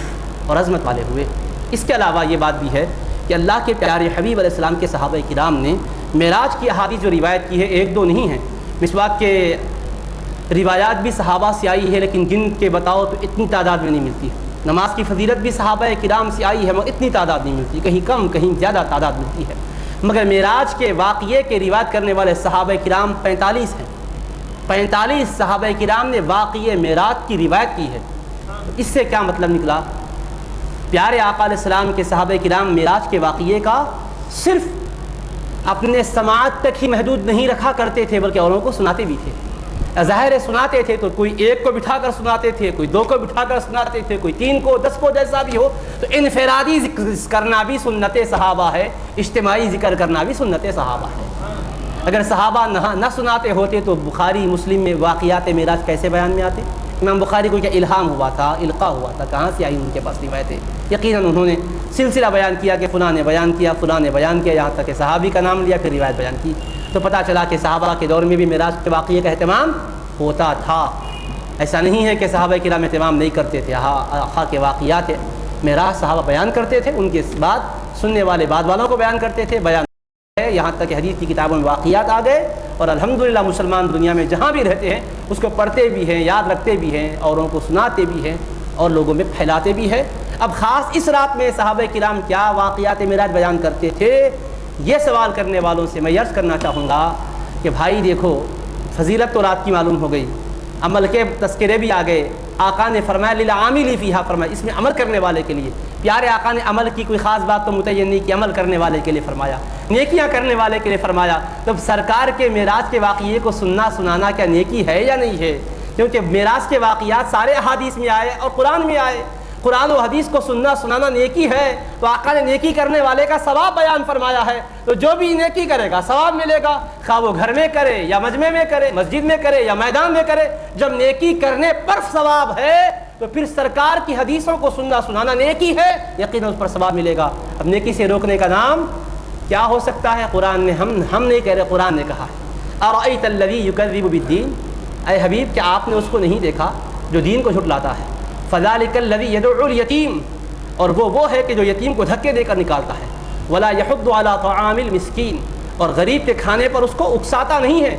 اور عظمت والے ہوئے۔ اس کے علاوہ یہ بات بھی ہے کہ اللہ کے پیارے حبیب علیہ السلام کے صحابہ کرام نے معراج کی احادیث جو روایت کی ہے 1-2 نہیں ہیں، مسواک کے روایات بھی صحابہ سے آئی ہے لیکن گن کے بتاؤ تو اتنی تعداد میں نہیں ملتی، نماز کی فضیلت بھی صحابہ کرام سے آئی ہے مگر اتنی تعداد نہیں ملتی، کہیں کم کہیں زیادہ تعداد ملتی ہے، مگر معراج کے واقعے کے روایت کرنے والے صحابہ کرام 45 ہیں، 45 صحابہ کرام نے واقعے معراج کی روایت کی ہے۔ اس سے کیا مطلب نکلا؟ پیارے آقا علیہ السلام کے صحابہ کرام معراج کے واقعے کا صرف اپنے سماعت تک ہی محدود نہیں رکھا کرتے تھے بلکہ اوروں کو سناتے بھی تھے۔ ظاہر ہے سناتے تھے تو کوئی 1 کو بٹھا کر سناتے تھے، کوئی 2 کو بٹھا کر سناتے تھے، کوئی 3 کو 10 کو، جیسا بھی ہو، تو انفرادی ذکر کرنا بھی سنت صحابہ ہے، اجتماعی ذکر کرنا بھی سنت صحابہ ہے۔ اگر صحابہ نہ سناتے ہوتے تو بخاری مسلم میں واقعات معراج کیسے بیان میں آتے؟ امام بخاری کو کیا الہام ہوا تھا، القاء ہوا تھا، کہاں سے آئی ان کے پاس روایتیں؟ یقیناً انہوں نے سلسلہ بیان کیا کہ فلاں نے بیان کیا، فلاں نے بیان کیا، یہاں تک کہ صحابی کا نام لیا پھر روایت بیان کی، تو پتہ چلا کہ صحابہ کے دور میں بھی معراج کے واقعے کا اہتمام ہوتا تھا۔ ایسا نہیں ہے کہ صحابہ کرام اہتمام نہیں کرتے تھے، آقا کے واقعات معراج صحابہ بیان کرتے تھے، ان کے بعد سننے والے بعد والوں کو بیان کرتے تھے، بیان ہے یہاں تک کہ حدیث کی کتابوں میں واقعات آ گئے، اور الحمدللہ مسلمان دنیا میں جہاں بھی رہتے ہیں اس کو پڑھتے بھی ہیں، یاد رکھتے بھی ہیں، اوروں کو سناتے بھی ہیں اور لوگوں میں پھیلاتے بھی ہیں۔ اب خاص اس رات میں صحابہ کرام کیا واقعات معراج بیان کرتے تھے، یہ سوال کرنے والوں سے میں عرض کرنا چاہوں گا کہ بھائی دیکھو، فضیلت تو رات کی معلوم ہو گئی، عمل کے تذکرے بھی آ گئے، آقا نے فرمایا للعامل فیہا، فرمایا اس میں عمل کرنے والے کے لیے۔ پیارے آقا نے عمل کی کوئی خاص بات تو متعین نہیں کی، عمل کرنے والے کے لیے فرمایا، نیکیاں کرنے والے کے لیے فرمایا۔ تو سرکار کے معراج کے واقعے کو سننا سنانا کیا نیکی ہے یا نہیں ہے؟ کیونکہ معراج کے واقعات سارے احادیث میں آئے اور قرآن میں آئے، قرآن و حدیث کو سننا سنانا نیکی ہے، تو آقا نے نیکی کرنے والے کا ثواب بیان فرمایا ہے، تو جو بھی نیکی کرے گا ثواب ملے گا، خواہ وہ گھر میں کرے یا مجمع میں کرے، مسجد میں کرے یا میدان میں کرے، جب نیکی کرنے پر ثواب ہے تو پھر سرکار کی حدیثوں کو سننا سنانا نیکی ہے، یقیناً اس پر ثواب ملے گا۔ اب نیکی سے روکنے کا نام کیا ہو سکتا ہے؟ قرآن نے ہم نہیں کہہ رہے، قرآن نے کہا ہے ارأیت الذی یکذب بالدین، اے حبیب کیا آپ نے اس کو نہیں دیکھا جو دین کو جھٹلاتا ہے؟ فذلک الذی یدعو الیتیم، اور وہ ہے کہ جو یتیم کو دھکے دے کر نکالتا ہے، ولا یحض علی طعام المسکین، اور غریب کے کھانے پر اس کو اکساتا نہیں ہے،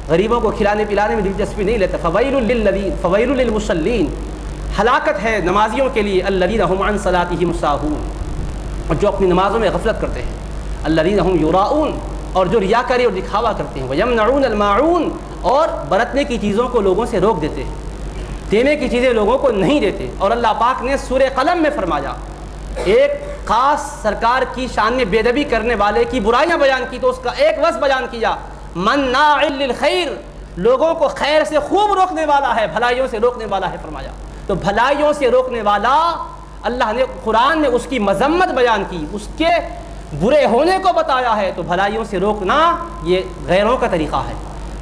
غریبوں کو کھلانے پلانے میں دلچسپی نہیں لیتا۔ فویل للمصلین، ہلاکت ہے نمازیوں کے لیے، الذین هم عن صلاتهم ساہون، اور جو اپنی نمازوں میں غفلت کرتے ہیں، الذین هم یراؤون، اور جو ریاکاری اور دکھاوا کرتے ہیں، ویمنعون الماعون، اور برتنے کی چیزوں کو لوگوں سے روک دیتے ہیں، دینے کی چیزیں لوگوں کو نہیں دیتے۔ اور اللہ پاک نے سورہ قلم میں فرمایا، ایک خاص سرکار کی شان میں بے ادبی کرنے والے کی برائیاں بیان کی تو اس کا ایک وصف بیان کیا، مناع للخیر، لوگوں کو خیر سے خوب روکنے والا ہے، بھلائیوں سے روکنے والا ہے فرمایا۔ تو بھلائیوں سے روکنے والا اللہ نے قرآن نے اس کی مذمت بیان کی، اس کے برے ہونے کو بتایا ہے، تو بھلائیوں سے روکنا یہ غیروں کا طریقہ ہے۔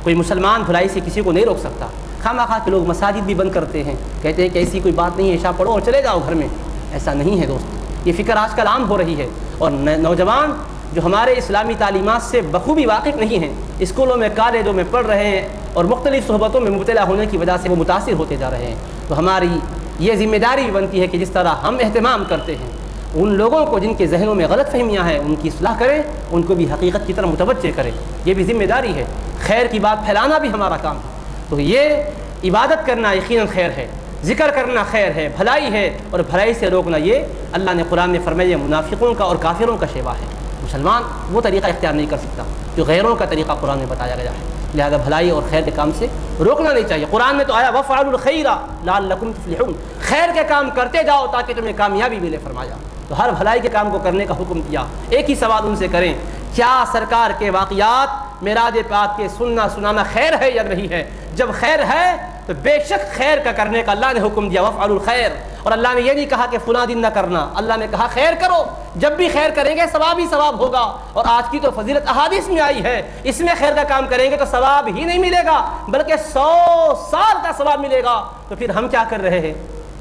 کوئی مسلمان بھلائی سے کسی کو نہیں روک سکتا۔ خواہ کے لوگ مساجد بھی بند کرتے ہیں، کہتے ہیں کہ ایسی کوئی بات نہیں ہے، عشاء پڑھو اور چلے جاؤ گھر میں، ایسا نہیں ہے دوست، یہ فکر آج کل عام ہو رہی ہے، اور نوجوان جو ہمارے اسلامی تعلیمات سے بخوبی واقف نہیں ہیں، اسکولوں میں کالجوں میں پڑھ رہے ہیں اور مختلف صحبتوں میں مبتلا ہونے کی وجہ سے وہ متاثر ہوتے جا رہے ہیں، تو ہماری یہ ذمہ داری بھی بنتی ہے کہ جس طرح ہم اہتمام کرتے ہیں ان لوگوں کو جن کے ذہنوں میں غلط فہمیاں ہیں ان کی اصلاح کریں، ان کو بھی حقیقت کی طرف متوجہ کریں، یہ بھی ذمہ داری ہے، خیر کی بات پھیلانا بھی ہمارا کام ہے۔ تو یہ عبادت کرنا یقیناً خیر ہے، ذکر کرنا خیر ہے، بھلائی ہے، اور بھلائی سے روکنا یہ اللہ نے قرآن میں فرمایا منافقوں کا اور کافروں کا شیوا ہے۔ مسلمان وہ طریقہ اختیار نہیں کر سکتا جو غیروں کا طریقہ قرآن میں بتایا گیا ہے، لہذا بھلائی اور خیر کے کام سے روکنا نہیں چاہیے۔ قرآن میں تو آیا وَفْعَلُوا الْخَيْرَ لَعَلَّكُمْ تُفْلِحُونَ، خیر کے کام کرتے جاؤ تاکہ تمہیں کامیابی ملے فرمایا، تو ہر بھلائی کے کام کو کرنے کا حکم دیا۔ ایک ہی سوال ان سے کریں، کیا سرکار کے واقعات معراج پاک کے سننا سنانا خیر ہے یا نہیں ہے؟ جب خیر ہے تو بے شک خیر کا کرنے کا اللہ نے حکم دیا، وَفْعَلُوا الْخَيْرَ، اور اللہ نے یہ نہیں کہا کہ فلاں دن نہ کرنا، اللہ نے کہا خیر کرو، جب بھی خیر کریں گے ثواب ہی ثواب ہوگا، اور آج کی تو فضیلت احادیث میں آئی ہے، اس میں خیر کا کام کریں گے تو ثواب ہی نہیں ملے گا بلکہ 100 سال کا ثواب ملے گا۔ تو پھر ہم کیا کر رہے ہیں؟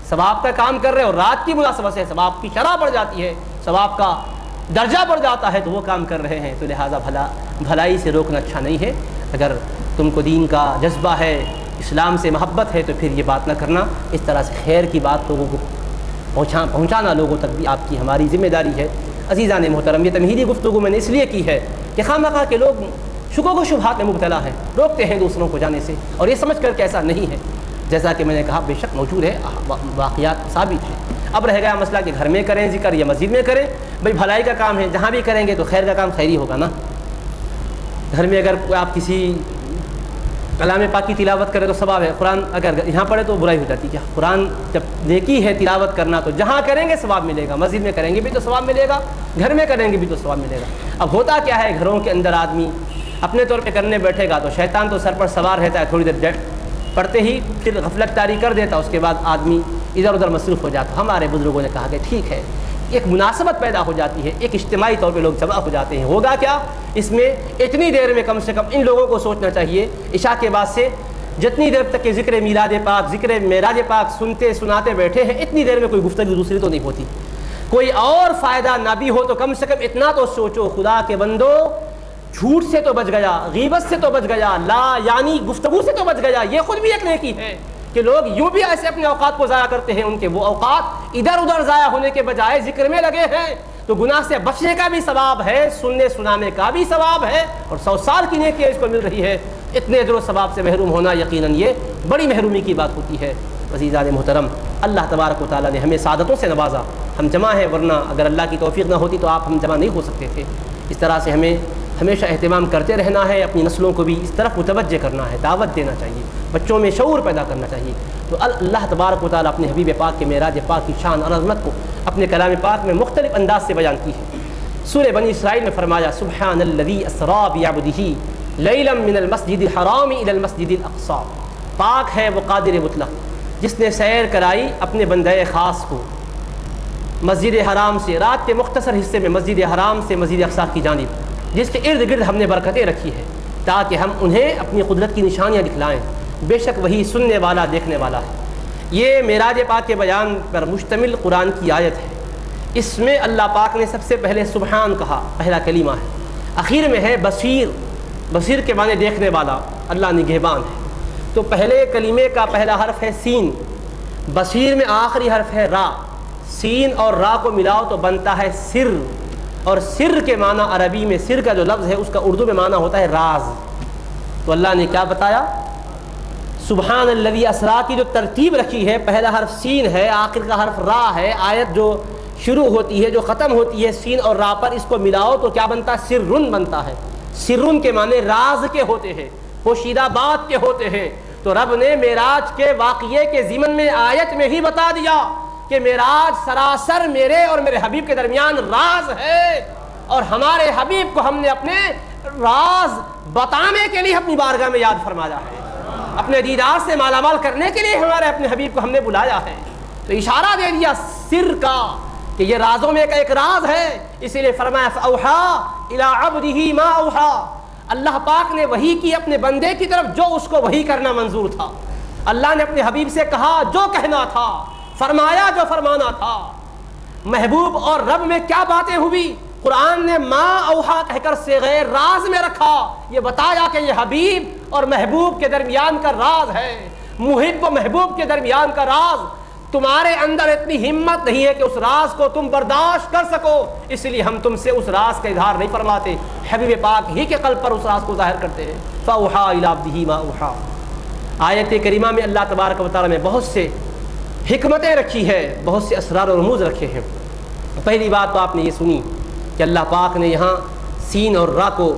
ثواب کا کام کر رہے ہیں اور رات کی مناسبت سے ثواب کی شرح بڑھ جاتی ہے، ثواب کا درجہ بڑھ جاتا ہے، تو وہ کام کر رہے ہیں، تو لہٰذا بھلائی سے روکنا اچھا نہیں ہے۔ اگر تم کو دین کا جذبہ ہے، اسلام سے محبت ہے، تو پھر یہ بات نہ کرنا، اس طرح سے خیر کی بات لوگوں کو پہنچانا لوگوں تک بھی آپ کی ہماری ذمہ داری ہے۔ عزیزان محترم، یہ تمہیدی گفتگو میں نے اس لیے کی ہے کہ خواہ کے لوگ شکوک و شبہات میں مبتلا ہیں، روکتے ہیں دوسروں کو جانے سے، اور یہ سمجھ کر کہ ایسا نہیں ہے۔ جیسا کہ میں نے کہا بے شک موجود ہے، واقعات ثابت ہیں۔ اب رہ گیا مسئلہ کہ گھر میں کریں ذکر یا مسجد میں کریں۔ بھائی بھلائی کا کام ہے، جہاں بھی کریں گے تو خیر کا کام خیر ہی ہوگا نا۔ گھر میں اگر آپ کسی کلام پاک کی تلاوت کرے تو ثواب ہے، قرآن اگر یہاں پڑھے تو برائی ہو جاتی ہے۔ قرآن جب نیکی ہے تلاوت کرنا تو جہاں کریں گے ثواب ملے گا، مسجد میں کریں گے بھی تو ثواب ملے گا، گھر میں کریں گے بھی تو ثواب ملے گا۔ اب ہوتا کیا ہے، گھروں کے اندر آدمی اپنے طور پہ کرنے بیٹھے گا تو شیطان تو سر پر سوار رہتا ہے، تھوڑی دیر پڑھتے ہی پھر غفلت طاری کر دیتا، اس کے بعد آدمی ادھر ادھر مصروف ہو جاتا۔ ہمارے بزرگوں نے کہا کہ ٹھیک ہے، ایک مناسبت پیدا ہو جاتی ہے، ایک اجتماعی طور پہ لوگ جمع ہو جاتے ہیں، ہوگا کیا اس میں اتنی دیر میں کم سے کم ان لوگوں کو سوچنا چاہیے عشاء کے بعد سے جتنی دیر تک کہ ذکر میلاد پاک، ذکر معراج پاک سنتے سناتے بیٹھے ہیں، اتنی دیر میں کوئی گفتگو دوسری تو نہیں ہوتی۔ کوئی اور فائدہ نہ بھی ہو تو کم سے کم اتنا تو سوچو، خدا کے بندو جھوٹ سے تو بچ گیا، غیبت سے تو بچ گیا، لا یعنی گفتگو سے تو بچ گیا۔ یہ خود بھی ایک نیکی ہے کہ لوگ یوں بھی ایسے اپنے اوقات کو ضائع کرتے ہیں، ان کے وہ اوقات ادھر ادھر ضائع ہونے کے بجائے ذکر میں لگے ہیں تو گناہ سے بچنے کا بھی ثواب ہے، سننے سنانے کا بھی ثواب ہے، اور 100 سال کی نیکی اس کو مل رہی ہے۔ اتنے اجر و ثواب سے محروم ہونا یقیناً یہ بڑی محرومی کی بات ہوتی ہے۔ عزیزان محترم، اللہ تبارک و تعالیٰ نے ہمیں سعادتوں سے نوازا، ہم جمع ہیں، ورنہ اگر اللہ کی توفیق نہ ہوتی تو آپ ہم جمع نہیں ہو سکتے تھے۔ اس طرح سے ہمیں ہمیشہ اہتمام کرتے رہنا ہے، اپنی نسلوں کو بھی اس طرف متوجہ کرنا ہے، دعوت دینا چاہیے، بچوں میں شعور پیدا کرنا چاہیے۔ تو اللہ تبارک و تعالیٰ اپنے حبیب پاک کے معراج پاک کی شان اور عظمت کو اپنے کلام پاک میں مختلف انداز سے بیان کی ہے۔ سورہ بنی اسرائیل میں فرمایا سبحان الذی اسری بعبدہ لیلا من المسجد الحرام الی المسجد الاقصی، پاک ہے وہ قادر مطلق جس نے سیر کرائی اپنے بندے خاص کو مسجد حرام سے، رات کے مختصر حصے میں مسجد حرام سے مسجد اقصی کی جانب، جس کے ارد گرد ہم نے برکتیں رکھی ہے تاکہ ہم انہیں اپنی قدرت کی نشانیاں دکھلائیں۔ بے شک وہی سننے والا دیکھنے والا ہے۔ یہ معراج پاک کے بیان پر مشتمل قرآن کی آیت ہے۔ اس میں اللہ پاک نے سب سے پہلے سبحان کہا، پہلا کلمہ ہے، اخیر میں ہے بصیر، بصیر کے معنی دیکھنے والا، اللہ نگہبان ہے۔ تو پہلے کلمے کا پہلا حرف ہے سین، بصیر میں آخری حرف ہے را، سین اور را کو ملاؤ تو بنتا ہے سر، اور سر کے معنی عربی میں سر کا جو لفظ ہے اس کا اردو میں معنی ہوتا ہے راز۔ تو اللہ نے کیا بتایا، سبحان الذی اسری کی جو ترتیب رکھی ہے، پہلا حرف سین ہے، آخر کا حرف را ہے، آیت جو شروع ہوتی ہے جو ختم ہوتی ہے سین اور را پر، اس کو ملاؤ تو کیا بنتا ہے، سرن بنتا ہے۔ سرن کے معنی راز کے ہوتے ہیں، پوشیدہ بات کے ہوتے ہیں۔ تو رب نے معراج کے واقعے کے ضمن میں آیت میں ہی بتا دیا کہ معراج سراسر میرے اور میرے حبیب کے درمیان راز ہے، اور ہمارے حبیب کو ہم نے اپنے راز بتانے کے لیے اپنی بارگاہ میں یاد فرمایا ہے، اپنے دیدار سے مالا مال کرنے کے لیے ہمارے اپنے حبیب کو ہم نے بلایا ہے۔ تو اشارہ دے دیا سر کا کہ یہ رازوں میں ایک راز ہے، اسی لیے فرمایا فَأَوْحَىٰ إِلَىٰ عَبْدِهِ مَا أَوْحَىٰ، اللہ پاک نے وحی کی اپنے بندے کی طرف جو اس کو وحی کرنا منظور تھا۔ اللہ نے اپنے حبیب سے کہا جو کہنا تھا، فرمایا جو فرمانا تھا۔ محبوب اور رب میں کیا باتیں ہوئی، قرآن نے ما اوحا کہہ کر صیغہ راز میں رکھا، یہ بتایا کہ یہ حبیب اور محبوب کے درمیان کا راز ہے، محب و محبوب کے درمیان کا راز۔ تمہارے اندر اتنی ہمت نہیں ہے کہ اس راز کو تم برداشت کر سکو، اس لیے ہم تم سے اس راز کا اظہار نہیں فرماتے، حبیب پاک ہی کے قلب پر اس راز کو ظاہر کرتے ہیں۔ فَأَوْحَىٰ إِلَىٰ عَبْدِهِ مَا أَوْحَىٰ، آیت کریمہ میں اللہ تبارک و تعالیٰ نے بہت سے حکمتیں رکھی ہے، بہت سے اسرار و رموز رکھے ہیں۔ پہلی بات تو آپ نے یہ سنی کہ اللہ پاک نے یہاں سین اور را کو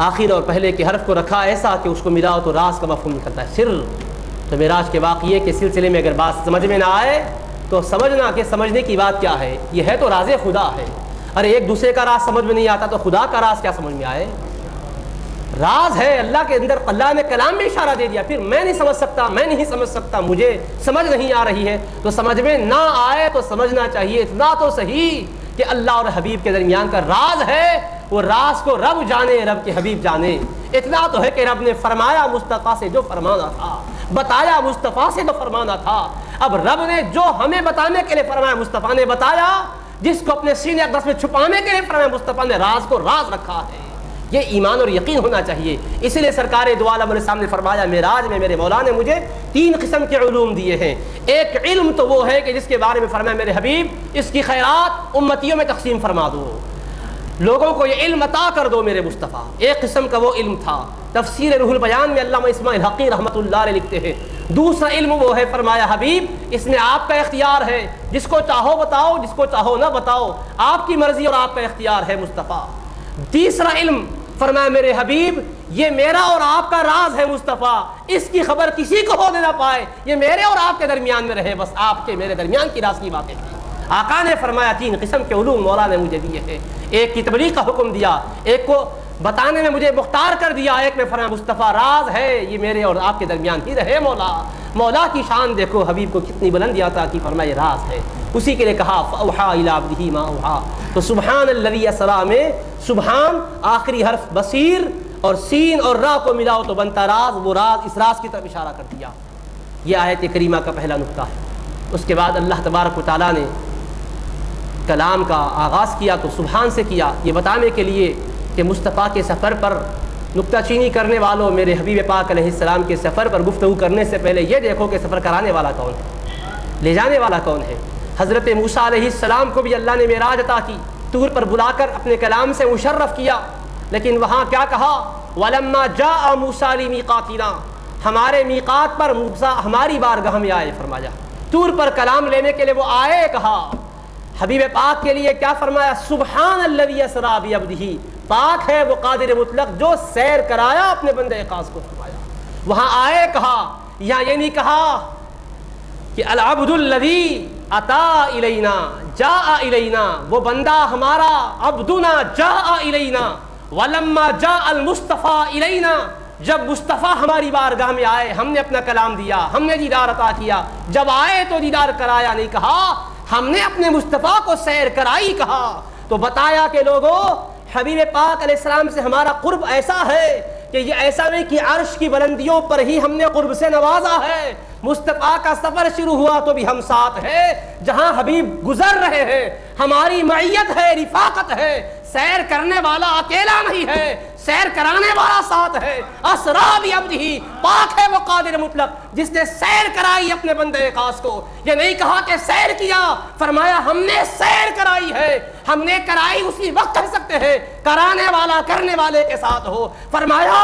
آخر اور پہلے کے حرف کو رکھا ایسا کہ اس کو ملاؤ تو راز کا مفہوم نکلتا ہے سر۔ تو معراج کے واقعے کے سلسلے میں اگر بات سمجھ میں نہ آئے تو سمجھنا کہ سمجھنے کی بات کیا ہے، یہ ہے تو راز خدا ہے۔ ارے ایک دوسرے کا راز سمجھ میں نہیں آتا تو خدا کا راز کیا سمجھ میں آئے؟ راز ہے اللہ کے اندر، اللہ نے کلام میں اشارہ دے دیا، پھر میں نہیں سمجھ سکتا، میں نہیں سمجھ سکتا، مجھے سمجھ نہیں آ رہی ہے، تو سمجھ میں نہ آئے تو سمجھنا چاہیے اتنا تو صحیح کہ اللہ اور حبیب کے درمیان کا راز ہے، وہ راز کو رب جانے، رب کے حبیب جانے۔ اتنا تو ہے کہ رب نے فرمایا مصطفیٰ سے جو فرمانا تھا، بتایا مصطفیٰ سے جو فرمانا تھا۔ اب رب نے جو ہمیں بتانے کے لیے فرمایا مصطفیٰ نے بتایا، جس کو اپنے سینے اقدس میں چھپانے کے لیے فرمایا مصطفیٰ نے راز کو راز رکھا ہے۔ یہ ایمان اور یقین ہونا چاہیے. اسی لیے سرکار دو عالم علیہ السلام نے فرمایا معراج میں میرے مولا نے مجھے 3 قسم کے علوم دیے ہیں. ایک علم تو وہ ہے کہ جس کے بارے میں فرمایا میرے حبیب اس کی خیرات امتیوں میں تقسیم فرما دو, لوگوں کو یہ علم عطا کر دو میرے مصطفیٰ. ایک قسم کا وہ علم تھا. تفسیر روح البیان میں علامہ اسماعیل حقی رحمۃ اللہ علیہ لکھتے ہیں دوسرا علم وہ ہے فرمایا حبیب اس میں آپ کا اختیار ہے, جس کو چاہو بتاؤ جس کو چاہو نہ بتاؤ, آپ کی مرضی اور آپ کا اختیار ہے مصطفیٰ. تیسرا علم فرمایا میرے حبیب یہ میرا اور آپ کا راز ہے مصطفیٰ, اس کی خبر کسی کو ہونے نہ پائے, یہ میرے اور آپ کے درمیان میں رہے, بس آپ کے میرے درمیان کی راز کی باتیں ہیں. آقا نے فرمایا 3 قسم کے علوم مولا نے مجھے دیے ہیں. ایک کی تبلیغ کا حکم دیا, ایک کو بتانے میں مجھے مختار کر دیا, ایک میں فرمایا مصطفیٰ راز ہے یہ میرے اور آپ کے درمیان ہی رہے. مولا کی شان دیکھو, حبیب کو کتنی بلندی عطا کی, فرمایا یہ راز ہے. اسی کے لیے کہا فاوحا الی عبدہ ما اوحا. تو سبحان الذی اسری میں سبحان آخری حرف بصیر اور سین اور را کو ملاؤ تو بنتا راز, وہ راز اس راز کی طرف اشارہ کر دیا. یہ آیت کریمہ کا پہلا نقطہ ہے. اس کے بعد اللہ تبارک و تعالیٰ نے کلام کا آغاز کیا تو سبحان سے کیا, یہ بتانے کے لیے کہ مصطفیٰ کے سفر پر نکتہ چینی کرنے والوں میرے حبیب پاک علیہ السلام کے سفر پر گفتگو کرنے سے پہلے یہ دیکھو کہ سفر کرانے والا کون ہے, لے جانے والا کون ہے. حضرت موسیٰ علیہ السلام کو بھی اللہ نے معراج عطا کی, طور پر بلا کر اپنے کلام سے مشرف کیا, لیکن وہاں کیا کہا وَلَمَّا جَاءَ مُوسَىٰ لِمِيقَاتِنَا, ہمارے میقات پر موسیٰ ہماری بارگاہ میں آئے. فرمایا طور پر کلام لینے کے لیے وہ آئے, کہا حبیب پاک کے لیے کیا فرمایا سبحان الذی اسری بعبدہ, پاک ہے وہ قادر مطلق جو سیر کرایا اپنے بندے خاص کو. فرمایا وہاں آئے کہا, یا یہ نہیں کہا کہ العبد الذی اتا الینا جاء الینا, وہ بندہ ہمارا عبدنا جاء الینا ولما جاء المصطفیٰ الینا, جب مصطفیٰ ہماری بارگاہ میں آئے ہم نے اپنا کلام دیا, ہم نے دیدار عطا کیا, جب آئے تو دیدار کرایا نہیں کہا, ہم نے اپنے مصطفیٰ کو سیر کرائی کہا. تو بتایا کہ لوگوں حبیب پاک علیہ السلام سے ہمارا قرب ایسا ہے کہ یہ ایسا نہیں کہ عرش کی بلندیوں پر ہی ہم نے قرب سے نوازا ہے. مصطفیٰ کا سفر شروع ہوا تو بھی ہم ساتھ ہیں, جہاں حبیب گزر رہے ہیں ہماری معیت ہے, رفاقت ہے. سیر کرنے والا اکیلا نہیں ہے, سیر کرانے والا ساتھ ہے. اسریٰ بعبدہ, پاک ہے وہ قادر مطلق جس نے سیر کرائی اپنے بندے خاص کو. یہ نہیں کہا کہ سیر کیا, فرمایا ہم نے سیر کرائی ہے, ہم نے کرائی اسی وقت کہہ سکتے ہیں کرانے والا کرنے والے کے ساتھ ہو. فرمایا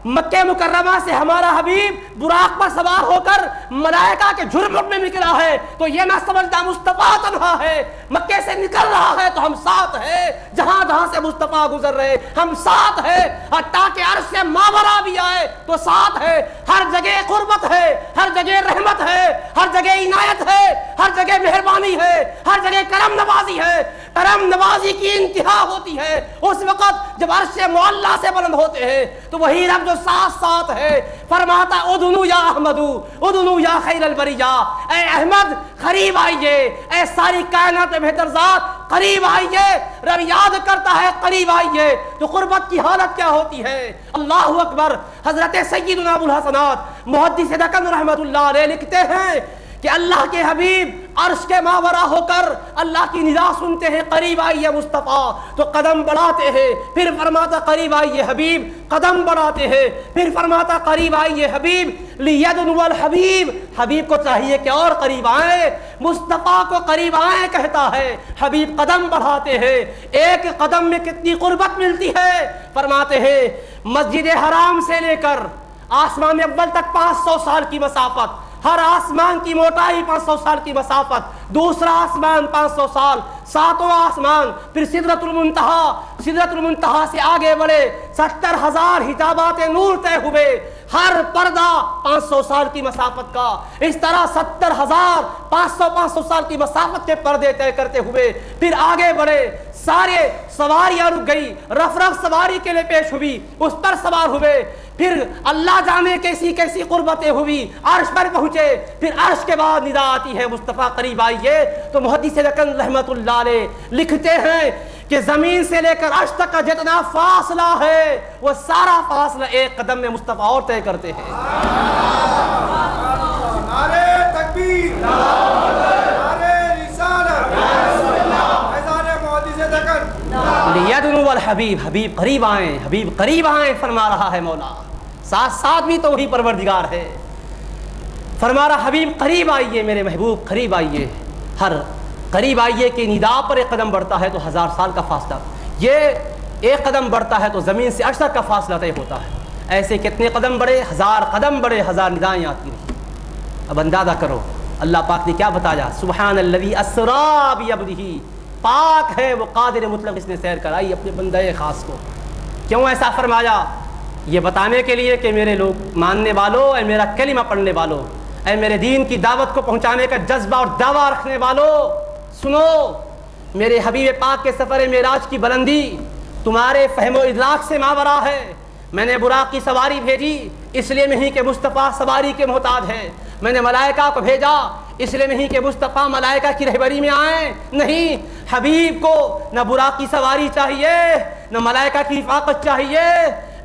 مکہ مکرمہ سے ہمارا حبیب براق پر سوار ہو کر ملائکہ کے جھرمٹ میں نکلا ہے تو یہ نہ سمجھتا مصطفیٰ تنہا ہے, مکے سے نکل رہا ہے تو ہم ساتھ ہیں, جہاں جہاں سے مصطفیٰ گزر رہے ہم ساتھ ہیں, حتیٰ کہ عرش سے ماورا بھی آئے تو ساتھ ہے. ہر جگہ قربت ہے, ہر جگہ رحمت ہے, ہر جگہ عنایت ہے, ہر جگہ مہربانی ہے, ہر جگہ کرم نوازی ہے. کرم نوازی کی انتہا ہوتی ہے اس وقت جب عرش معلیٰ سے بلند ہوتے ہیں تو وہی رب جو ساتھ ساتھ ہے. فرماتا ادنو یا احمدو ادنو یا خیر البریہ, اے احمد قریب آئیے, اے ساری کائنات بہتر ذات قریب آئیے. رب یاد کرتا ہے قریب آئیے تو قربت کی حالت کیا ہوتی ہے. اللہ اکبر. حضرت سیدنا ابو الحسنات محدث دکن رحمت اللہ علیہ لکھتے ہیں کہ اللہ کے حبیب عرش کے ماورا ہو کر اللہ کی ندا سنتے ہیں قریب آئیے مصطفیٰ تو قدم بڑھاتے ہیں, پھر فرماتا قریب آئیے حبیب, قدم بڑھاتے ہیں, پھر فرماتا قریب آئیے حبیب. لیدنو الحبیب, حبیب کو چاہیے کہ اور قریب آئیں, مصطفیٰ کو قریب آئیں کہتا ہے, حبیب قدم بڑھاتے ہیں. ایک قدم میں کتنی قربت ملتی ہے. فرماتے ہیں مسجد حرام سے لے کر آسمان اول تک 500 سال کی مسافت, ہر آسمان کی موٹائی 500 سال کی مسافت, دوسرا آسمان 500 سال, ساتواں آسمان, پھر سدرۃ المنتہا, سدرۃ المنتہا سے آگے بڑھے 70,000 حجابات نور طے ہوئے, ہر پردہ 500 سال کی مسافت کا. اس طرح 70,000 500 سال کی مسافت کے پردے طے کرتے ہوئے پھر آگے بڑھے. سارے سواریاں رک گئی, رف رف سواری کے لیے پیش ہوئی, اس پر سوار ہوئے, پھر اللہ جانے کیسی کیسی قربتیں ہوئی, عرش پر پہنچے, پھر عرش کے بعد ندا آتی ہے مصطفیٰ قریب آئیے. تو محدث دکن رحمت اللہ علیہ لکھتے ہیں کہ زمین سے لے کر عرش تک کا جتنا فاصلہ ہے وہ سارا فاصلہ ایک قدم میں مصطفیٰ اور طے کرتے ہیں. نعرہ تکبیر, نعرہ رسالت, فیضان محدث دکن. لیدنو الحبیب حبیب حبیب قریب آئیں، حبیب قریب آئیں فرما رہا ہے مولا، ساتھ ساتھ بھی تو وہی پروردگار ہے، فرما رہا حبیب قریب آئیے، میرے محبوب قریب آئیے، ہر قریب آئیے کہ ندا پر ایک قدم بڑھتا ہے تو 1000 سال کا فاصلہ، یہ ایک قدم بڑھتا ہے تو زمین سے عرش تک کا فاصلہ طے ہوتا ہے، ایسے کتنے قدم بڑھے، 1000 قدم بڑھے، 1000 ندائیں آتی رہی۔ اب اندازہ کرو اللہ پاک نے کیا بتایا، سبحان الذی اسری بعبدہ، پاک ہے وہ قادر مطلق، اس نے سیر کرائی اپنے بندہ خاص کو۔ کیوں ایسا فرمایا؟ یہ بتانے کے لیے کہ میرے لوگ ماننے والوں، اے میرا کلمہ پڑھنے والوں، اے میرے دین کی دعوت کو پہنچانے کا جذبہ اور دعویٰ رکھنے والوں، سنو، میرے حبیب پاک کے سفر معراج کی بلندی تمہارے فہم و ادراک سے ماورا ہے۔ میں نے براق کی سواری بھیجی اس لیے نہیں کہ مصطفیٰ سواری کے محتاج ہے، میں نے ملائکہ کو بھیجا اس لیے نہیں کہ مصطفیٰ ملائکہ کی رہبری میں آئیں، نہیں، حبیب کو نہ براق کی سواری چاہیے نہ ملائکہ کی رفاقت چاہیے،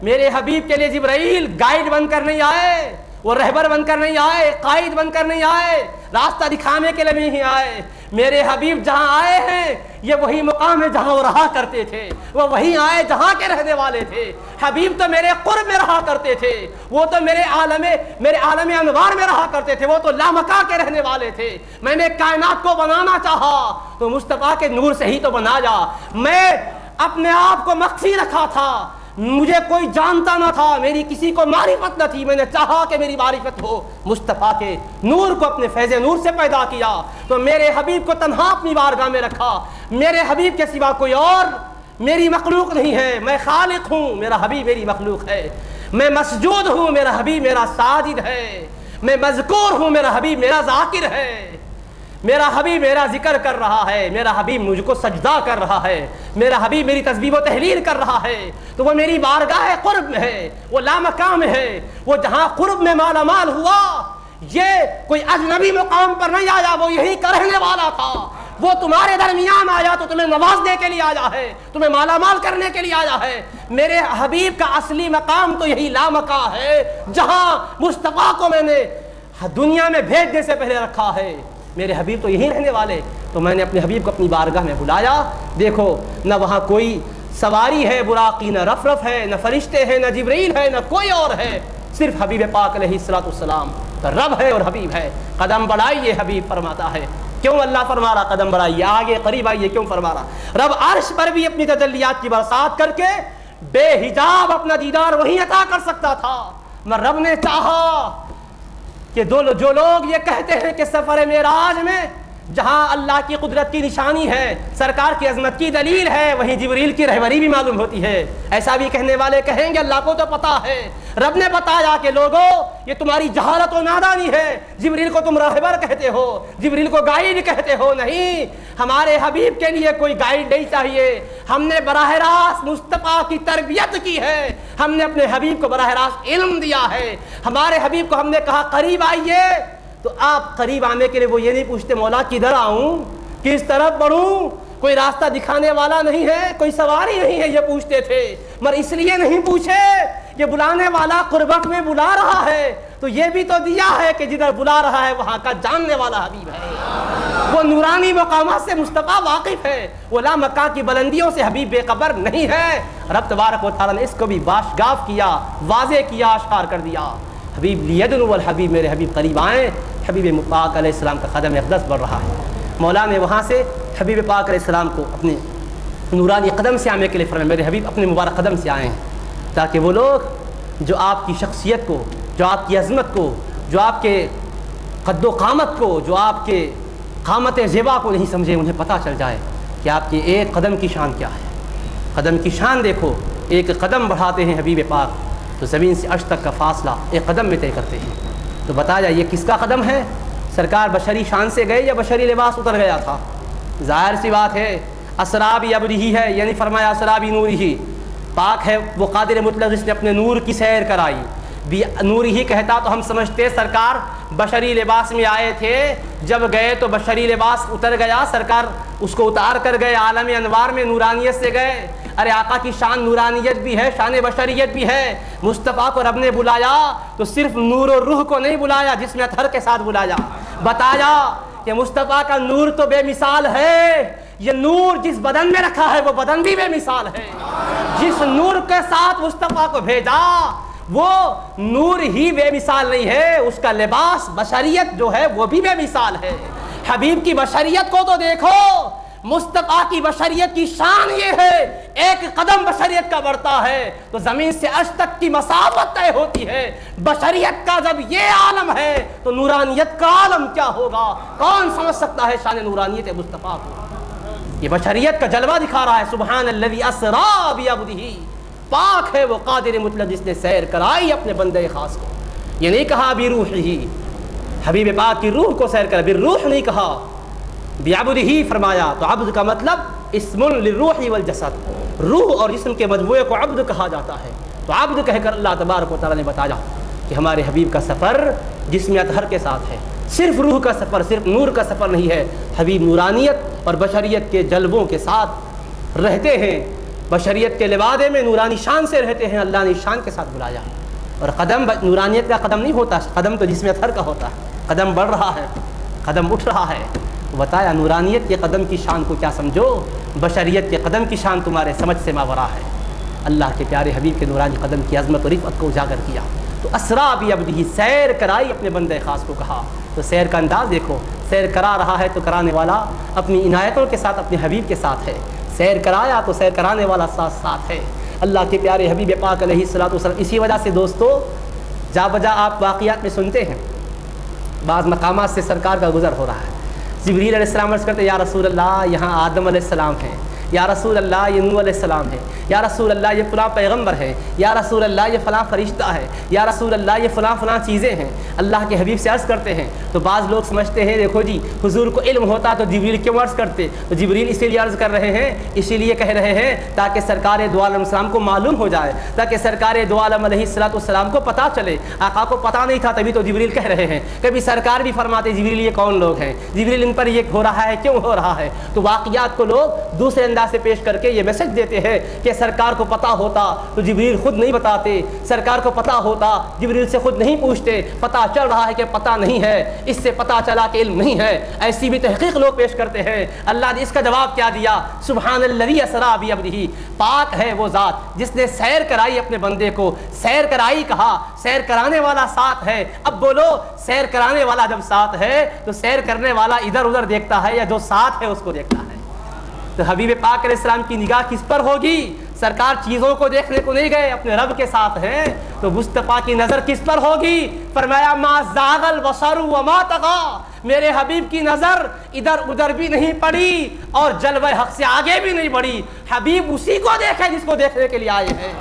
میرے حبیب کے لیے جبرائیل گائیڈ بن کر نہیں آئے، وہ رہبر بن کر نہیں آئے، قائد بن کر نہیں آئے، راستہ دکھانے کے لیے نہیں آئے، میرے حبیب جہاں آئے ہیں یہ وہی مقام ہے جہاں وہ رہا کرتے تھے، وہ وہیں آئے جہاں کے رہنے والے تھے، حبیب تو میرے قرب میں رہا کرتے تھے، وہ تو میرے عالم انوار میں رہا کرتے تھے، وہ تو لامکا کے رہنے والے تھے، میں نے کائنات کو بنانا چاہا تو مصطفیٰ کے نور سے ہی تو بنایا، میں اپنے آپ کو مخفی رکھا تھا، مجھے کوئی جانتا نہ تھا، میری کسی کو معرفت نہ تھی، میں نے چاہا کہ میری معرفت ہو، مصطفیٰ کے نور کو اپنے فیض نور سے پیدا کیا تو میرے حبیب کو تنہا اپنی بارگاہ میں رکھا، میرے حبیب کے سوا کوئی اور میری مخلوق نہیں ہے، میں خالق ہوں، میرا حبیب میری مخلوق ہے، میں مسجود ہوں، میرا حبیب میرا ساجد ہے، میں مذکور ہوں، میرا حبیب میرا ذاکر ہے، میرا حبیب میرا ذکر کر رہا ہے، میرا حبیب مجھ کو سجدہ کر رہا ہے، میرا حبیب میری تسبیح و تحلیل کر رہا ہے، تو وہ میری بارگاہ قرب میں ہے، وہ لامکان میں ہے، وہ جہاں قرب میں مالا مال ہوا، یہ کوئی اجنبی مقام پر نہیں آیا، وہ یہی کا رہنے والا تھا، وہ تمہارے درمیان آیا تو تمہیں نوازنے کے لیے آیا ہے، تمہیں مالا مال کرنے کے لیے آیا ہے، میرے حبیب کا اصلی مقام تو یہی لامکا ہے جہاں مصطفیٰ کو میں نے دنیا میں بھیجنے سے پہلے رکھا ہے، میرے حبیب تو یہی رہنے والے، تو میں نے اپنے حبیب کو اپنی بارگاہ میں بلایا، دیکھو نہ وہاں کوئی سواری ہے براقی، نہ رفرف ہے، نہ فرشتے ہیں، نہ جبرائیل ہے، نہ کوئی اور ہے، صرف حبیب پاک علیہ السلام تو رب ہے اور حبیب ہے، قدم بڑھائیے حبیب فرماتا ہے، کیوں اللہ فرما رہا قدم بڑھائیے، آگے قریب آئیے، کیوں فرما رہا؟ رب عرش پر بھی اپنی تجلیات کی برسات کر کے بے حجاب اپنا دیدار وہیں عطا کر سکتا تھا، مگر رب نے چاہا کہ جو لوگ یہ کہتے ہیں کہ سفر معراج میں جہاں اللہ کی قدرت کی نشانی ہے، سرکار کی عظمت کی دلیل ہے، وہیں جبریل کی رہبری بھی معلوم ہوتی ہے، ایسا بھی کہنے والے کہیں گے اللہ کو تو پتا ہے، رب نے بتایا کہ لوگوں یہ تمہاری جہالت و نادانی ہے، جبریل کو تم راہبر کہتے ہو، جبریل کو گائیڈ کہتے ہو، نہیں، ہمارے حبیب کے لیے کوئی گائیڈ نہیں چاہیے، ہم نے براہ راست مصطفیٰ کی تربیت کی ہے، ہم نے اپنے حبیب کو براہ راست علم دیا ہے، ہمارے حبیب کو ہم نے کہا قریب آئیے، تو آپ قریب آنے کے لیے وہ یہ نہیں پوچھتے مولا کدھر آؤں، کس طرف بڑھوں، کوئی راستہ دکھانے والا نہیں ہے، کوئی سواری نہیں ہے، یہ پوچھتے تھے، مگر اس لیے نہیں پوچھے کہ بلانے والا قربت میں بلا رہا ہے تو یہ بھی تو دیا ہے کہ جدھر بلا رہا ہے وہاں کا جاننے والا حبیب ہے، وہ نورانی مقامات سے مصطفیٰ واقف ہے، وہ لامکان کی بلندیوں سے حبیب بے خبر نہیں ہے، رب تبارک و تعالیٰ نے اس کو بھی باشگاف کیا، واضح کیا، اشکار کر دیا، حبیب لیدنو والحبیب، میرے حبیب قریب آئیں، حبیب پاک علیہ السلام کا قدم اقدس بڑھ رہا ہے، مولا نے وہاں سے حبیب پاک علیہ السلام کو اپنے نورانی قدم سے آنے کے لیے فرمایا، میرے حبیب اپنے مبارک قدم سے آئیں تاکہ وہ لوگ جو آپ کی شخصیت کو، جو آپ کی عظمت کو، جو آپ کے قد و قامت کو، جو آپ کے قامت زیبا کو نہیں سمجھے، انہیں پتہ چل جائے کہ آپ کے ایک قدم کی شان کیا ہے، قدم کی شان دیکھو، ایک قدم بڑھاتے ہیں حبیب پاک تو زمین سے عرش تک کا فاصلہ ایک قدم میں طے کرتے ہیں، تو بتایا یہ کس کا قدم ہے؟ سرکار بشری شان سے گئے یا بشری لباس اتر گیا تھا؟ ظاہر سی بات ہے اسرابی ابرہی ہے، یعنی فرمایا اسرابی نورہی، پاک ہے وہ قادر مطلق جس نے اپنے نور کی سیر کرائی، بھی نور ہی کہتا تو ہم سمجھتے سرکار بشری لباس میں آئے تھے، جب گئے تو بشری لباس اتر گیا، سرکار اس کو اتار کر گئے، عالم انوار میں نورانیت سے گئے، ارے آقا کی شان نورانیت بھی ہے، شان بشریت بھی ہے، مصطفیٰ کو رب نے بلایا تو صرف نور و روح کو نہیں بلایا، جس میں اطہر کے ساتھ بلایا، بتایا کہ مصطفیٰ کا نور تو بے مثال ہے، یہ نور جس بدن میں رکھا ہے وہ بدن بھی بے مثال ہے، جس نور کے ساتھ مصطفیٰ کو بھیجا وہ نور ہی بے مثال نہیں ہے، اس کا لباس بشریت جو ہے وہ بھی بے مثال ہے۔ حبیب کی بشریت کو تو دیکھو، مصطفیٰ کی بشریت کی شان یہ ہے، ایک قدم بشریت کا بڑھتا ہے تو زمین سے عرش تک کی مسافت طے ہوتی ہے۔ بشریت کا جب یہ عالم ہے تو نورانیت کا عالم کیا ہوگا؟ کون سمجھ سکتا ہے شان نورانیت مصطفیٰ کو؟ یہ بشریت کا جلوہ دکھا رہا ہے۔ سبحان الذی اسریٰ بعبدہ، پاک ہے وہ قادر مطلق جس نے سیر کرائی اپنے بندے خاص کو۔ یہ نہیں کہا بروحہ، حبیب پاک کی روح کو سیر کرا، بالروح نہیں کہا، بعبدہ فرمایا۔ تو عبد کا مطلب اسم للروح والجسد، روح اور جسم کے مجموعے کو عبد کہا جاتا ہے۔ تو عبد کہہ کر اللہ تبارک و تعالیٰ نے بتایا کہ ہمارے حبیب کا سفر جسم اطہر کے ساتھ ہے، صرف روح کا سفر، صرف نور کا سفر نہیں ہے۔ حبیب نورانیت اور بشریت کے جلووں کے ساتھ رہتے ہیں، بشریت کے لبادے میں نورانی شان سے رہتے ہیں، اللہ نے شان کے ساتھ بلایا۔ اور قدم نورانیت کا قدم نہیں ہوتا، قدم تو جسم اطہر کا ہوتا ہے، قدم بڑھ رہا ہے، قدم اٹھ رہا ہے۔ بتایا نورانیت کے قدم کی شان کو کیا سمجھو، بشریت کے قدم کی شان تمہارے سمجھ سے ماورا ہے۔ اللہ کے پیارے حبیب کے نورانی قدم کی عظمت و رفعت کو اجاگر کیا۔ تو اسریٰ بعبدہ، سیر کرائی اپنے بندے خاص کو کہا۔ تو سیر کا انداز دیکھو، سیر کرا رہا ہے تو کرانے والا اپنی عنایتوں کے ساتھ اپنے حبیب کے ساتھ ہے، سیر کرایا تو سیر کرانے والا ساتھ ساتھ ہے۔ اللہ کے پیارے حبیب پاک علیہ الصلوۃ والسلام۔ اسی وجہ سے دوستو جا بجا آپ واقعات میں سنتے ہیں، بعض مقامات سے سرکار کا گزر ہو رہا ہے، جبریل علیہ السلام عرض کرتے یا رسول اللہ یہاں آدم علیہ السلام ہیں، یا رسول اللہ یہ نوح علیہ السلام ہے، یا رسول اللہ یہ فلاں پیغمبر ہے، یا رسول اللہ یہ فلاں فرشتہ ہے، یا رسول اللہ یہ فلاں فلاں چیزیں ہیں۔ اللہ کے حبیب سے عرض کرتے ہیں تو بعض لوگ سمجھتے ہیں دیکھو جی حضور کو علم ہوتا تو جبریل کیوں عرض کرتے؟ تو جبریل اسی لیے عرض کر رہے ہیں، اسی لیے کہہ رہے ہیں تاکہ سرکار دو عالم السلام کو معلوم ہو جائے، تاکہ سرکار دو عالم علیہ الصلوۃ والسلام کو پتہ چلے۔ آقا کو پتہ نہیں تھا تبھی تو جبریل کہہ رہے ہیں، کبھی سرکار بھی فرماتے جبریل یہ کون لوگ ہیں، جبریل ان پر یہ ہو رہا ہے کیوں ہو رہا ہے؟ تو واقعات کو لوگ دوسرے انداز سے پیش کر کے یہ میسج دیتے ہیں کہ سرکار کو پتہ ہوتا تو جبریل خود نہیں بتاتے، سرکار کو پتہ ہوتا جبریل سے خود نہیں پوچھتے، پتہ چل رہا ہے کہ پتہ نہیں ہے، اس سے پتہ چلا کہ علم نہیں ہے۔ ایسی بھی تحقیق لوگ پیش کرتے ہیں۔ اللہ نے اس کا جواب کیا دیا؟ سبحان الذی اسریٰ بعبدہ، پاک ہے وہ ذات جس نے سیر کرائی اپنے بندے کو۔ سیر کرائی کہا، سیر کرانے والا ساتھ ہے۔ اب بولو سیر کرانے والا جب ساتھ ہے تو سیر کرنے والا ادھر ادھر دیکھتا ہے یا جو ساتھ ہے اس کو دیکھتا ہے؟ تو حبیب پاک علیہ السلام کی نگاہ کس پر ہوگی؟ سرکار چیزوں کو دیکھنے کو نہیں گئے، اپنے رب کے ساتھ ہیں، تو مصطفیٰ کی نظر کس پر ہوگی؟ فرمایا ما زاغ البصر وما طغى، میرے حبیب کی نظر ادھر ادھر بھی نہیں پڑی اور جلوہ حق سے آگے بھی نہیں بڑھی۔ حبیب اسی کو دیکھے جس کو دیکھنے کے لیے آئے ہیں۔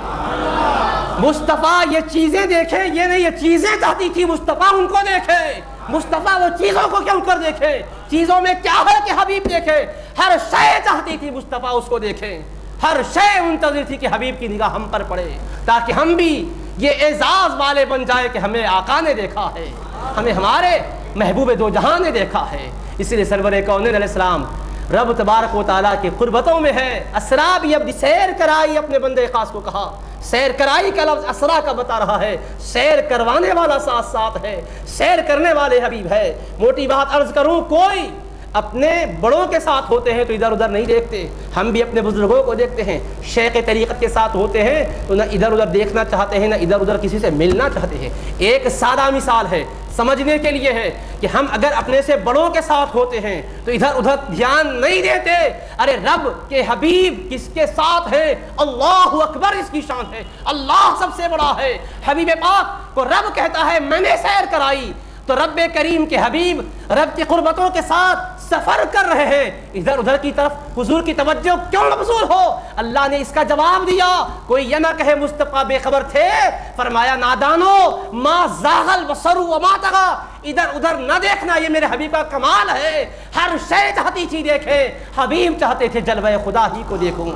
مصطفیٰ یہ چیزیں دیکھے، یہ نہیں یہ چیزیں چاہتی تھی مصطفیٰ ان کو دیکھے۔ مصطفیٰ وہ چیزوں کو کیوں کر دیکھے؟ چیزوں میں کیا ہے کہ حبیب دیکھے؟ ہر شے چاہتی تھی مصطفیٰ اس کو دیکھے، ہر شے منتظر تھی کہ حبیب کی نگاہ ہم پر پڑے، تاکہ ہم بھی یہ اعزاز والے بن جائے کہ ہمیں آقا نے دیکھا ہے، ہمیں ہمارے محبوب دو جہاں نے دیکھا ہے۔ اس لیے سرور کونین علیہ السلام رب تبارک و تعالیٰ کی قربتوں میں ہے۔ اسریٰ بعبدہ، سیر کرائی اپنے بندے خاص کو کہا۔ سیر کرائی کا لفظ اسریٰ کا بتا رہا ہے، سیر کروانے والا ساتھ ساتھ ہے، سیر کرنے والے حبیب ہے۔ موٹی بات عرض کروں، کوئی اپنے بڑوں کے ساتھ ہوتے ہیں تو ادھر ادھر نہیں دیکھتے، ہم بھی اپنے بزرگوں کو دیکھتے ہیں۔ شیخ طریقت کے ساتھ ہوتے ہیں تو نہ ادھر ادھر دیکھنا چاہتے ہیں، نہ ادھر ادھر کسی سے ملنا چاہتے ہیں۔ ایک سادہ مثال ہے سمجھنے کے لیے ہے کہ ہم اگر اپنے سے بڑوں کے ساتھ ہوتے ہیں تو ادھر ادھر دھیان نہیں دیتے۔ ارے رب کے حبیب کس کے ساتھ ہے؟ اللہ اکبر اس کی شان ہے، اللہ سب سے بڑا ہے۔ حبیب پاک کو رب کہتا ہے میں نے سیر کرائی، تو رب کریم کے حبیب رب کی قربتوں کے ساتھ سفر کر رہے ہیں، ادھر ادھر کی طرف حضور کی توجہ کیوں مبذول ہو؟ اللہ نے اس کا جواب دیا۔ کوئی یہ نہ کہے مصطفیٰ بے خبر تھے، فرمایا نادانو ما زاغ البصر وما طغى، ادھر ادھر نہ دیکھنا یہ میرے حبیب کا کمال ہے۔ ہر شے چاہتی تھی دیکھے، حبیب چاہتے تھے جلوہ خدا ہی کو دیکھوں،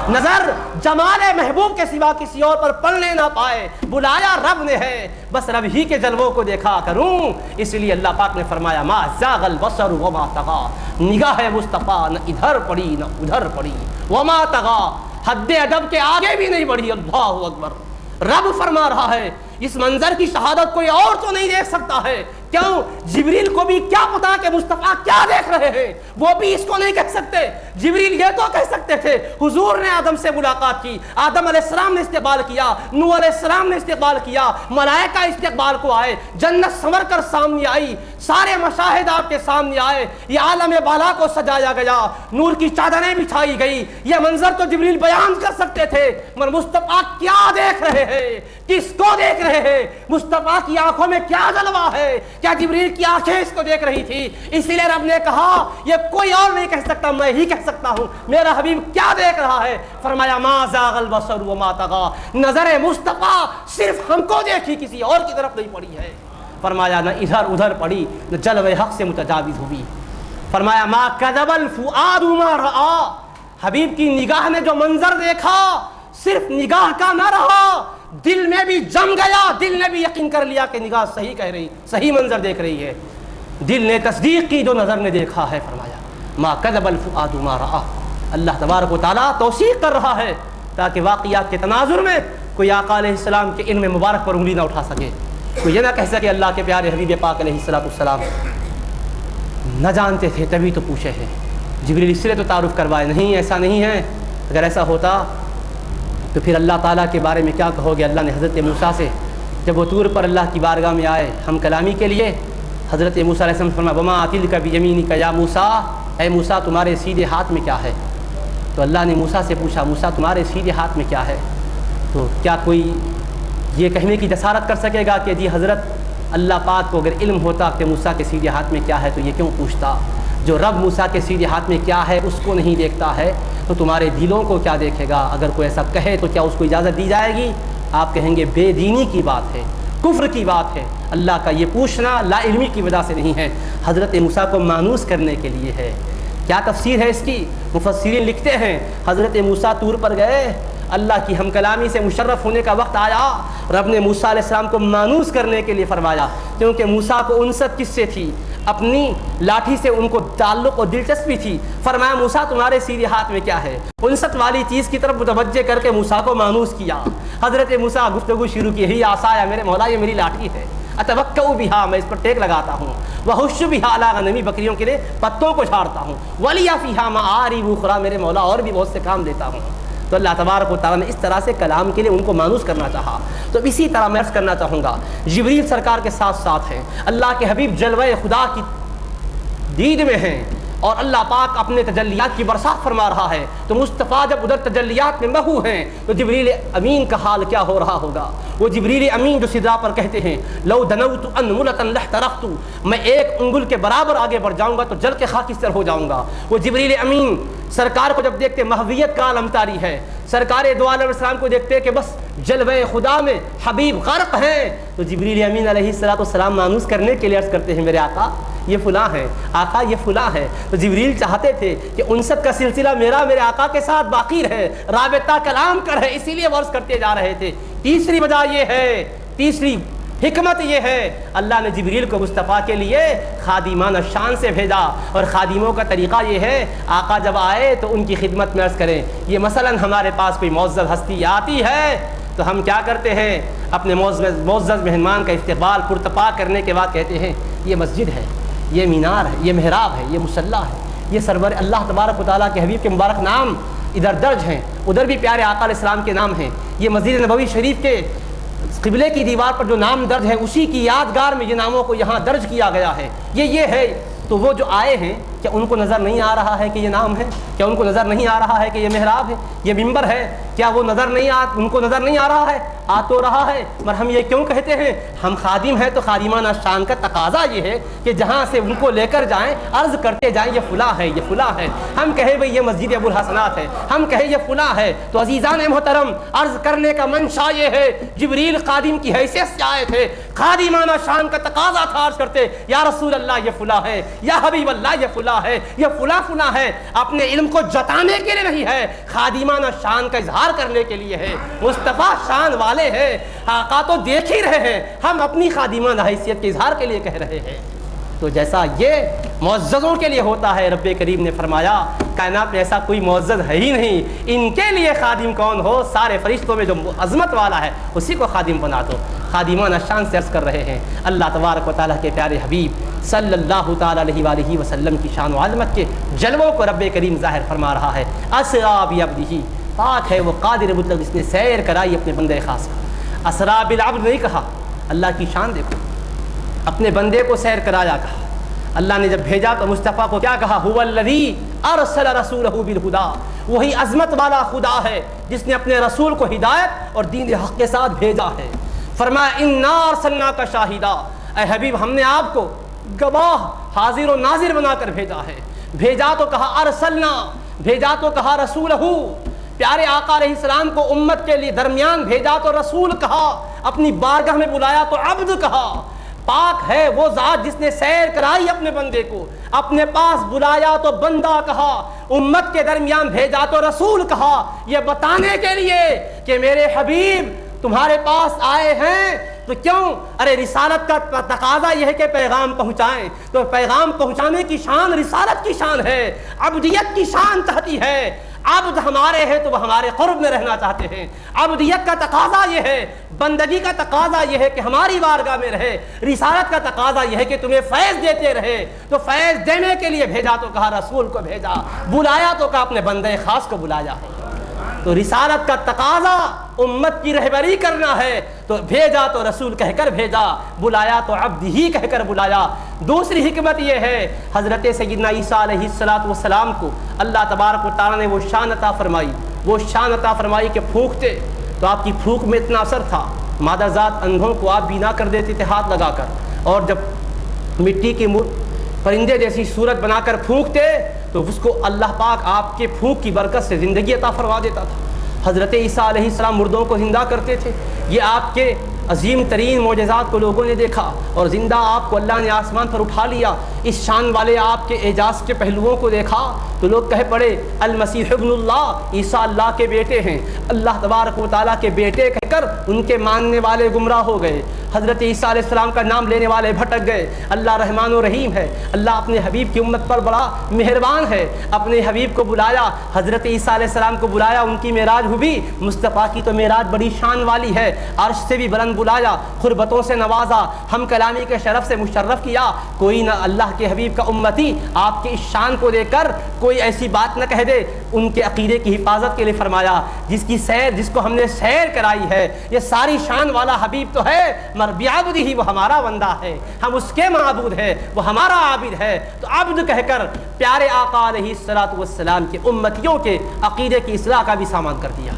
نظر جمال محبوب کے سوا کسی اور پر پڑنے نہ پائے، بلایا رب نے ہے، بس رب ہی کے جلووں کو دیکھا کروں۔ اس لیے اللہ پاک نے فرمایا ما زاغ البصر وما طغى، نگاہ مصطفیٰ نہ ادھر پڑی نہ ادھر پڑی، وما طغى، حد ادب کے آگے بھی نہیں بڑھی۔ اللہ اکبر، رب فرما رہا ہے اس منظر کی شہادت کوئی اور تو نہیں دیکھ سکتا ہے، کیوں؟ جبریل کو بھی کیا پتا کہ مصطفیٰ کیا دیکھ رہے ہیں، وہ بھی اس کو نہیں کہہ سکتے۔ جبریل یہ تو کہہ سکتے تھے حضور نے آدم سے ملاقات کی، آدم علیہ السلام نے استقبال کیا، نوح علیہ السلام نے استقبال کیا، ملائکہ استقبال کو آئے، جنت سنور کر سامنے آئی، سارے مشاہد آپ کے سامنے آئے، یہ عالم بالا کو سجایا گیا، نور کی چادریں بچھائی گئی، یہ منظر تو جبریل بیان کر سکتے تھے، مگر مصطفیٰ کیا دیکھ رہے ہیں، کس کو دیکھ رہے ہیں، مصطفیٰ کی آنکھوں میں کیا جلوہ ہے، کیا جبریل کی آنکھیں اس کو دیکھ رہی تھی؟ اس لیے رب نے کہا یہ کوئی اور نہیں کہہ سکتا، میں ہی کہہ سکتا ہوں، میرا حبیب کیا دیکھ رہا ہے؟ فرمایا ما زاغ البصر وما طغى، نظر مصطفیٰ صرف ہم کو دیکھی، کسی اور کی طرف نہیں پڑی ہے۔ فرمایا نہ ادھر ادھر پڑی، نہ جلوہ حق سے متجاوز ہوئی۔ فرمایا ما کذب الفؤاد ما رأى، حبیب کی نگاہ نے جو منظر دیکھا صرف نگاہ کا نہ رہا، دل میں بھی جم گیا، دل نے بھی یقین کر لیا کہ نگاہ صحیح کہہ رہی، صحیح منظر دیکھ رہی ہے، دل نے تصدیق کی جو نظر نے دیکھا ہے۔ فرمایا ما کذب الفؤاد ما رأى، اللہ تبارک و تعالیٰ توثیق کر رہا ہے تاکہ واقعات کے تناظر میں کوئی آقا علیہ السلام کے علم مبارک پر انگلی نہ اٹھا سکے، کوئی یہ نہ کہہ سکے اللہ کے پیارے حبیب پاک علیہ السلام نہ جانتے تھے تبھی تو پوچھے ہیں، جبریل اس لیے تو تعارف کروائے، نہیں ایسا نہیں ہے۔ اگر ایسا ہوتا تو پھر اللہ تعالیٰ کے بارے میں کیا کہو گے؟ اللہ نے حضرت موسیٰ سے جب وہ طور پر اللہ کی بارگاہ میں آئے ہم کلامی کے لیے، حضرت موسیٰ علیہ السلام نے فرمایا وما تلک بیمینک یا موسیٰ، اے موسیٰ تمہارے سیدھے ہاتھ میں کیا ہے؟ تو اللہ نے موسیٰ سے پوچھا موسیٰ تمہارے سیدھے ہاتھ میں کیا ہے؟ تو کیا کوئی یہ کہنے کی جسارت کر سکے گا کہ جی حضرت اللہ پاک کو اگر علم ہوتا کہ موسیٰ کے سیدھے ہاتھ میں کیا ہے تو یہ کیوں پوچھتا؟ جو رب موسیٰ کے سیدھے ہاتھ میں کیا ہے اس کو نہیں دیکھتا ہے تو تمہارے دلوں کو کیا دیکھے گا؟ اگر کوئی ایسا کہے تو کیا اس کو اجازت دی جائے گی؟ آپ کہیں گے بے دینی کی بات ہے، کفر کی بات ہے، اللہ کا یہ پوچھنا لا علمی کی وجہ سے نہیں ہے، حضرت موسیٰ کو مانوس کرنے کے لیے ہے۔ کیا تفسیر ہے اس کی؟ مفسرین لکھتے ہیں حضرت موسیٰ طور پر گئے، اللہ کی ہم کلامی سے مشرف ہونے کا وقت آیا، رب نے موسیٰ علیہ السلام کو مانوس کرنے کے لیے فرمایا، کیونکہ موسیٰ کو انست کس سے تھی؟ اپنی لاٹھی سے ان کو تعلق اور دلچسپی تھی۔ فرمایا موسیٰ تمہارے سیدھے ہاتھ میں کیا ہے؟ انست والی چیز کی طرف متوجہ کر کے موسیٰ کو مانوس کیا۔ حضرت موسیٰ گفتگو شروع کی، یہی عصا میرے مولا، یہ میری لاٹھی ہے، اتوکؤ بہا، میں اس پر ٹیک لگاتا ہوں، وہش بہا علی غنمی، بکریوں کے لیے پتوں کو جھاڑتا ہوں، ولی فیہا مآرب اخری، میرے مولا اور بھی بہت سے کام دیتا ہوں۔ تو اللہ تبارک و تعالیٰ نے اس طرح سے کلام کے لیے ان کو مانوس کرنا چاہا۔ تو اسی طرح میں عرض کرنا چاہوں گا جبریل سرکار کے ساتھ ساتھ ہیں، اللہ کے حبیب جلوہ خدا کی دید میں ہیں اور اللہ پاک اپنے تجلیات کی برسات فرما رہا ہے، تو مصطفیٰ جب ادھر تجلیات میں محو ہیں تو جبریل امین کا حال کیا ہو رہا ہوگا؟ وہ جبریل امین جو سدرا پر کہتے ہیں لو دنوت انملۃ لاحترقت، میں ایک انگل کے برابر آگے بڑھ جاؤں گا تو جل کے خاکستر ہو جاؤں گا۔ وہ جبریل امین سرکار کو جب دیکھتے محویت کا عالم طاری ہے، سرکار دو عالم السلام کو دیکھتے کہ بس جلوہ خدا میں حبیب غرق ہیں، تو جبریل امین علیہ السلام مانوس کرنے کے لیے عرض کرتے ہیں میرے آقا یہ فلاں ہے، آقا یہ فلاں ہے۔ تو جبریل چاہتے تھے کہ انست کا سلسلہ میرے آقا کے ساتھ باقی رہے، رابطہ کلام کا رہے، اسی لیے عرض کرتے جا رہے تھے۔ تیسری وجہ یہ ہے، تیسری حکمت یہ ہے، اللہ نے جبریل کو مصطفیٰ کے لیے خادمانہ شان سے بھیجا، اور خادموں کا طریقہ یہ ہے آقا جب آئے تو ان کی خدمت میں عرض کریں۔ یہ مثلاً ہمارے پاس کوئی معزز ہستی آتی ہے تو ہم کیا کرتے ہیں؟ اپنے معزز مہمان کا استقبال پرتپا کرنے کے بعد کہتے ہیں یہ مسجد ہے، یہ مینار ہے، یہ محراب ہے، یہ مصلی ہے، یہ سرور اللہ تبارک و تعالیٰ کے حبیب کے مبارک نام ادھر درج ہیں، ادھر بھی پیارے آقا علیہ السلام کے نام ہیں، یہ مسجد نبوی شریف کے قبلے کی دیوار پر جو نام درج ہے اسی کی یادگار میں یہ ناموں کو یہاں درج کیا گیا ہے، یہ ہے۔ تو وہ جو آئے ہیں کیا ان کو نظر نہیں آ رہا ہے کہ یہ نام ہے؟ کیا ان کو نظر نہیں آ رہا ہے کہ یہ محراب ہے، یہ ممبر ہے؟ کیا وہ ان کو نظر نہیں آ رہا ہے؟ آ تو رہا ہے، مگر ہم یہ کیوں کہتے ہیں ہم خادم ہیں؟ تو خادمانہ شان کا تقاضا یہ ہے کہ جہاں سے ان کو لے کر جائیں عرض کرتے جائیں یہ فلاں ہے، یہ فلاں ہے۔ ہم کہیں بھئی یہ مسجد ابو الحسنات ہے، ہم کہیں یہ فلاں ہے، تو عزیزان محترم عرض کرنے کا منشا یہ ہے جبریل خادم کی حیثیت سے آئے تھے، خادمانہ شان کا تقاضا تھا، عرض کرتے یا رسول اللہ یہ فلاں ہے، یا حبیب اللہ یہ فلاں ہے، یہ فلاں ہے۔ اپنے علم کو جتانے کے لیے نہیں ہے، خادمانہ شان کا اظہار کرنے کے لیے ہے۔ مصطفیٰ شان والے ہیں، آقا تو دیکھ ہی رہے ہیں، ہم اپنی خادمانہ حیثیت کے اظہار کے لیے کہہ رہے ہیں۔ تو تو جیسا یہ معززوں کے لیے ہوتا ہے، رب کریم نے فرمایا کائنات میں ایسا کوئی معزز ہے ہی نہیں، ان کے لیے خادم کون ہو، سارے فرشتوں میں جو عظمت والا ہے اسی کو خادم بنا دو۔ خادمانہ شان سے عرض کر رہے ہیں اللہ تبارک و تعالیٰ کے پیارے حبیب صلی اللہ تعالیٰ علیہ وآلہ وسلم کی شان و عظمت کے جلووں کو رب کریم ظاہر فرما رہا ہے۔ اسریٰ بعبدہ، پاک ہے وہ قادر مطلق جس نے سیر کرائی اپنے بندے خاص کا۔ اسریٰ بالعبد نہیں کہا، اللہ کی شان دیکھو، اپنے بندے کو سیر کرایا کہا۔ اللہ نے جب بھیجا تو مصطفیٰ کو کیا کہا؟ هو الذی ارسل رسولہ بالہدی، وہی عظمت والا خدا ہے جس نے اپنے رسول کو ہدایت اور دین حق کے ساتھ بھیجا ہے۔ فرمایا انا ارسلناک شاہدا، اے حبیب ہم نے آپ کو گواہ حاضر و ناظر بنا کر بھیجا ہے۔ بھیجا تو کہا ارسلنا، بھیجا تو کہا رسولہ، پیارے آقا علیہ السلام کو امت کے لیے درمیان بھیجا تو رسول کہا، اپنی بارگاہ میں بلایا تو عبد کہا۔ پاک ہے وہ ذات جس نے سیر کرائی اپنے بندے کو، اپنے پاس بلایا تو بندہ کہا، امت کے درمیان بھیجا تو رسول کہا، یہ بتانے کے لیے کہ میرے حبیب تمہارے پاس آئے ہیں تو کیوں؟ ارے رسالت کا تقاضا یہ ہے کہ پیغام پہنچائیں، تو پیغام پہنچانے کی شان رسالت کی شان ہے، عبدیت کی شان چاہتی ہے۔ عبد ہمارے ہیں تو وہ ہمارے قرب میں رہنا چاہتے ہیں، عبدیت کا تقاضا یہ ہے، بندگی کا تقاضا یہ ہے کہ ہماری بارگاہ میں رہے، رسالت کا تقاضا یہ ہے کہ تمہیں فیض دیتے رہے، تو فیض دینے کے لیے بھیجا تو کہا رسول کو بھیجا، بلایا تو کہا اپنے بندے خاص کو بلایا۔ تو رسالت کا تقاضا امت کی رہبری کرنا ہے، تو بھیجا تو رسول کہہ کر بھیجا، بلایا تو عبد ہی کہہ کر بلایا۔ دوسری حکمت یہ ہے حضرت سیدنا عیسیٰ علیہ السلام کو اللہ تبارک و تعالیٰ نے وہ شان عطا فرمائی، وہ شان عطا فرمائی کہ پھونکتے تو آپ کی پھونک میں اتنا اثر تھا، مادہ ذات اندھوں کو آپ بینا کر دیتے تھے ہاتھ لگا کر، اور جب مٹی کی پرندے جیسی صورت بنا کر پھونکتے تو اس کو اللہ پاک آپ کے پھونک کی برکت سے زندگی عطا فرما دیتا تھا۔ حضرت عیسیٰ علیہ السلام مردوں کو زندہ کرتے تھے، یہ آپ کے عظیم ترین معجزات کو لوگوں نے دیکھا، اور زندہ آپ کو اللہ نے آسمان پر اٹھا لیا۔ اس شان والے آپ کے اعجاز کے پہلوؤں کو دیکھا تو لوگ کہہ پڑے المسیح ابن اللہ، عیسیٰ اللہ کے بیٹے ہیں، اللہ تبارک و تعالیٰ کے بیٹے کہہ کر ان کے ماننے والے گمراہ ہو گئے، حضرت عیسیٰ علیہ السلام کا نام لینے والے بھٹک گئے۔ اللہ رحمان و رحیم ہے، اللہ اپنے حبیب کی امت پر بڑا مہربان ہے، اپنے حبیب کو بلایا، حضرت عیسیٰ علیہ السلام کو بلایا، ان کی معراج ہوئی۔ مصطفیٰ کی تو معراج بڑی شان والی ہے، عرش سے بھی بلند بلایا، قربتوں سے نوازا، ہم کلامی کے شرف سے مشرف کیا۔ کوئی نہ اللہ کے حبیب کا امتی آپ کی اس شان کو دے کر کوئی ایسی بات نہ کہہ دے۔ ان کے عقیدے کی حفاظت کے لیے فرمایا جس کو ہم نے سیر کرائی ہے، یہ ساری شان والا حبیب تو ہے، مر بعبدہ، وہ ہمارا بندہ ہے، ہم اس کے معبود ہے، وہ ہمارا عابد ہے۔ تو عبد کہہ کر پیارے آقا علیہ السلام کے امتیوں کے عقیدے کی اصلاح کا بھی سامان کر دیا،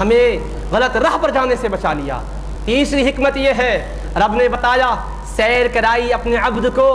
ہمیں غلط راہ پر جانے سے بچا لیا۔ تیسری حکمت یہ ہے، رب نے بتایا سیر کرائی اپنے عبد کو،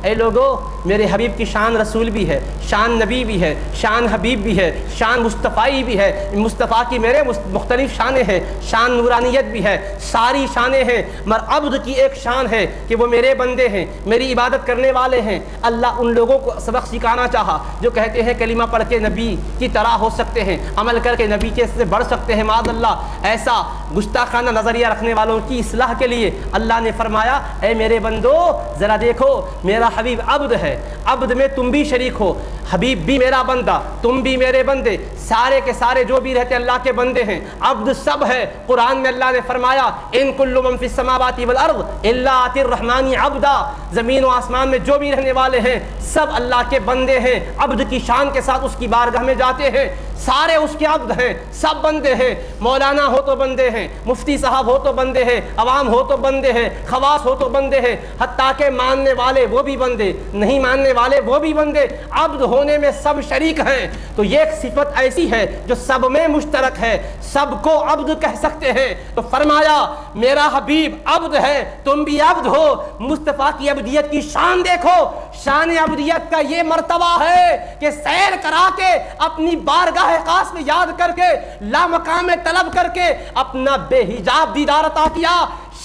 اے لوگو میرے حبیب کی شان رسول بھی ہے، شان نبی بھی ہے، شان حبیب بھی ہے، شان مصطفی بھی ہے، مصطفیٰ کی میرے مختلف شانیں ہیں، شان نورانیت بھی ہے، ساری شانیں ہیں، مگر عبد کی ایک شان ہے کہ وہ میرے بندے ہیں، میری عبادت کرنے والے ہیں۔ اللہ ان لوگوں کو سبق سکھانا چاہا جو کہتے ہیں کلمہ پڑھ کے نبی کی طرح ہو سکتے ہیں، عمل کر کے نبی کے سے بڑھ سکتے ہیں، معاذ اللہ، ایسا گستاخانہ نظریہ رکھنے والوں کی اصلاح کے لیے اللہ نے فرمایا اے میرے بندو ذرا دیکھو میرا حبیب عبد ہے، عبد میں تم بھی شریک ہو، حبیب بھی میرا بندہ، تم بھی میرے بندے، سارے کے سارے جو بھی رہتے اللہ کے بندے ہیں، عبد سب ہے۔ قرآن میں اللہ نے فرمایا ان کل من فی السماوات والارض الا آتی الرحمن عبدا، زمین و آسمان میں جو بھی رہنے والے ہیں سب اللہ کے بندے ہیں، عبد کی شان کے ساتھ اس کی بارگاہ میں جاتے ہیں، سارے اس کے عبد ہیں، سب بندے ہیں، مولانا ہو تو بندے ہیں، مفتی صاحب ہو تو بندے ہیں، عوام ہو تو بندے ہیں، خواص ہو تو بندے ہیں، حتیٰ کہ ماننے والے وہ بھی بندے، نہیں ماننے والے وہ بھی بندے، عبد ہونے میں سب شریک ہیں۔ تو یہ ایک صفت ایسی ہے جو سب میں مشترک ہے، سب کو عبد کہہ سکتے ہیں۔ تو فرمایا میرا حبیب عبد ہے، تم بھی عبد ہو۔ مصطفیٰ کی عبدیت کی شان دیکھو، شان عبدیت کا یہ مرتبہ ہے کہ سیر کرا کے اپنی بارگاہ خاص میں یاد کر کے لامقام طلب کر کے اپنا بے حجاب دیدار عطا کیا۔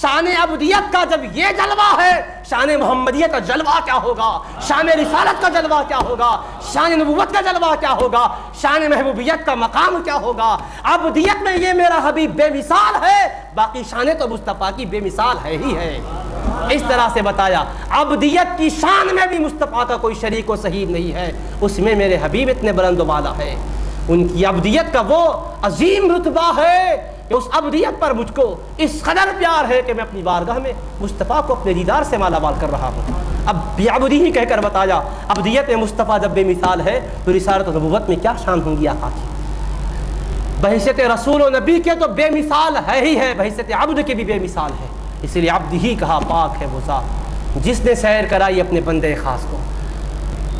شان عبدیت کا جب یہ جلوہ ہے، شان محمدیت کا جلوہ کیا ہوگا، شان رسالت کا جلوہ کیا ہوگا، شان نبوت کا جلوہ کیا ہوگا، شان محبوبیت کا مقام کیا ہوگا۔ عبدیت میں یہ میرا حبیب بے مثال ہے، باقی شانیں تو مصطفیٰ کی بے مثال ہے ہی ہے۔ اس طرح سے بتایا عبدیت کی شان میں بھی مصطفیٰ کا کوئی شریک و صحیح نہیں ہے، اس میں میرے حبیب اتنے بلند و بالا ہے، ان کی عبدیت کا وہ عظیم رتبہ ہے کہ اس عبدیت پر مجھ کو اس قدر پیار ہے کہ میں اپنی بارگاہ میں مصطفیٰ کو اپنے دیدار سے مالا مال کر رہا ہوں۔ اب بعبدی ہی کہہ کر بتایا عبدیت مصطفیٰ جب بے مثال ہے تو رسالت و نبوت میں کیا شان ہوں گی آقا کی؟ بحیثیت رسول و نبی کے تو بے مثال ہے ہی ہے، بحیثیت عبد کے بھی بے مثال ہے، اسی لیے عبد ہی کہا، پاک ہے وہ ذات جس نے سیر کرائی اپنے بندے خاص کو۔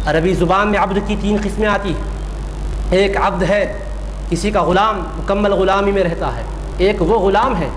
عربی زبان میں عبد کی 3 قسمیں آتی ہیں، ایک عبد ہے کسی کا غلام مکمل غلامی میں رہتا ہے، ایک وہ غلام ہے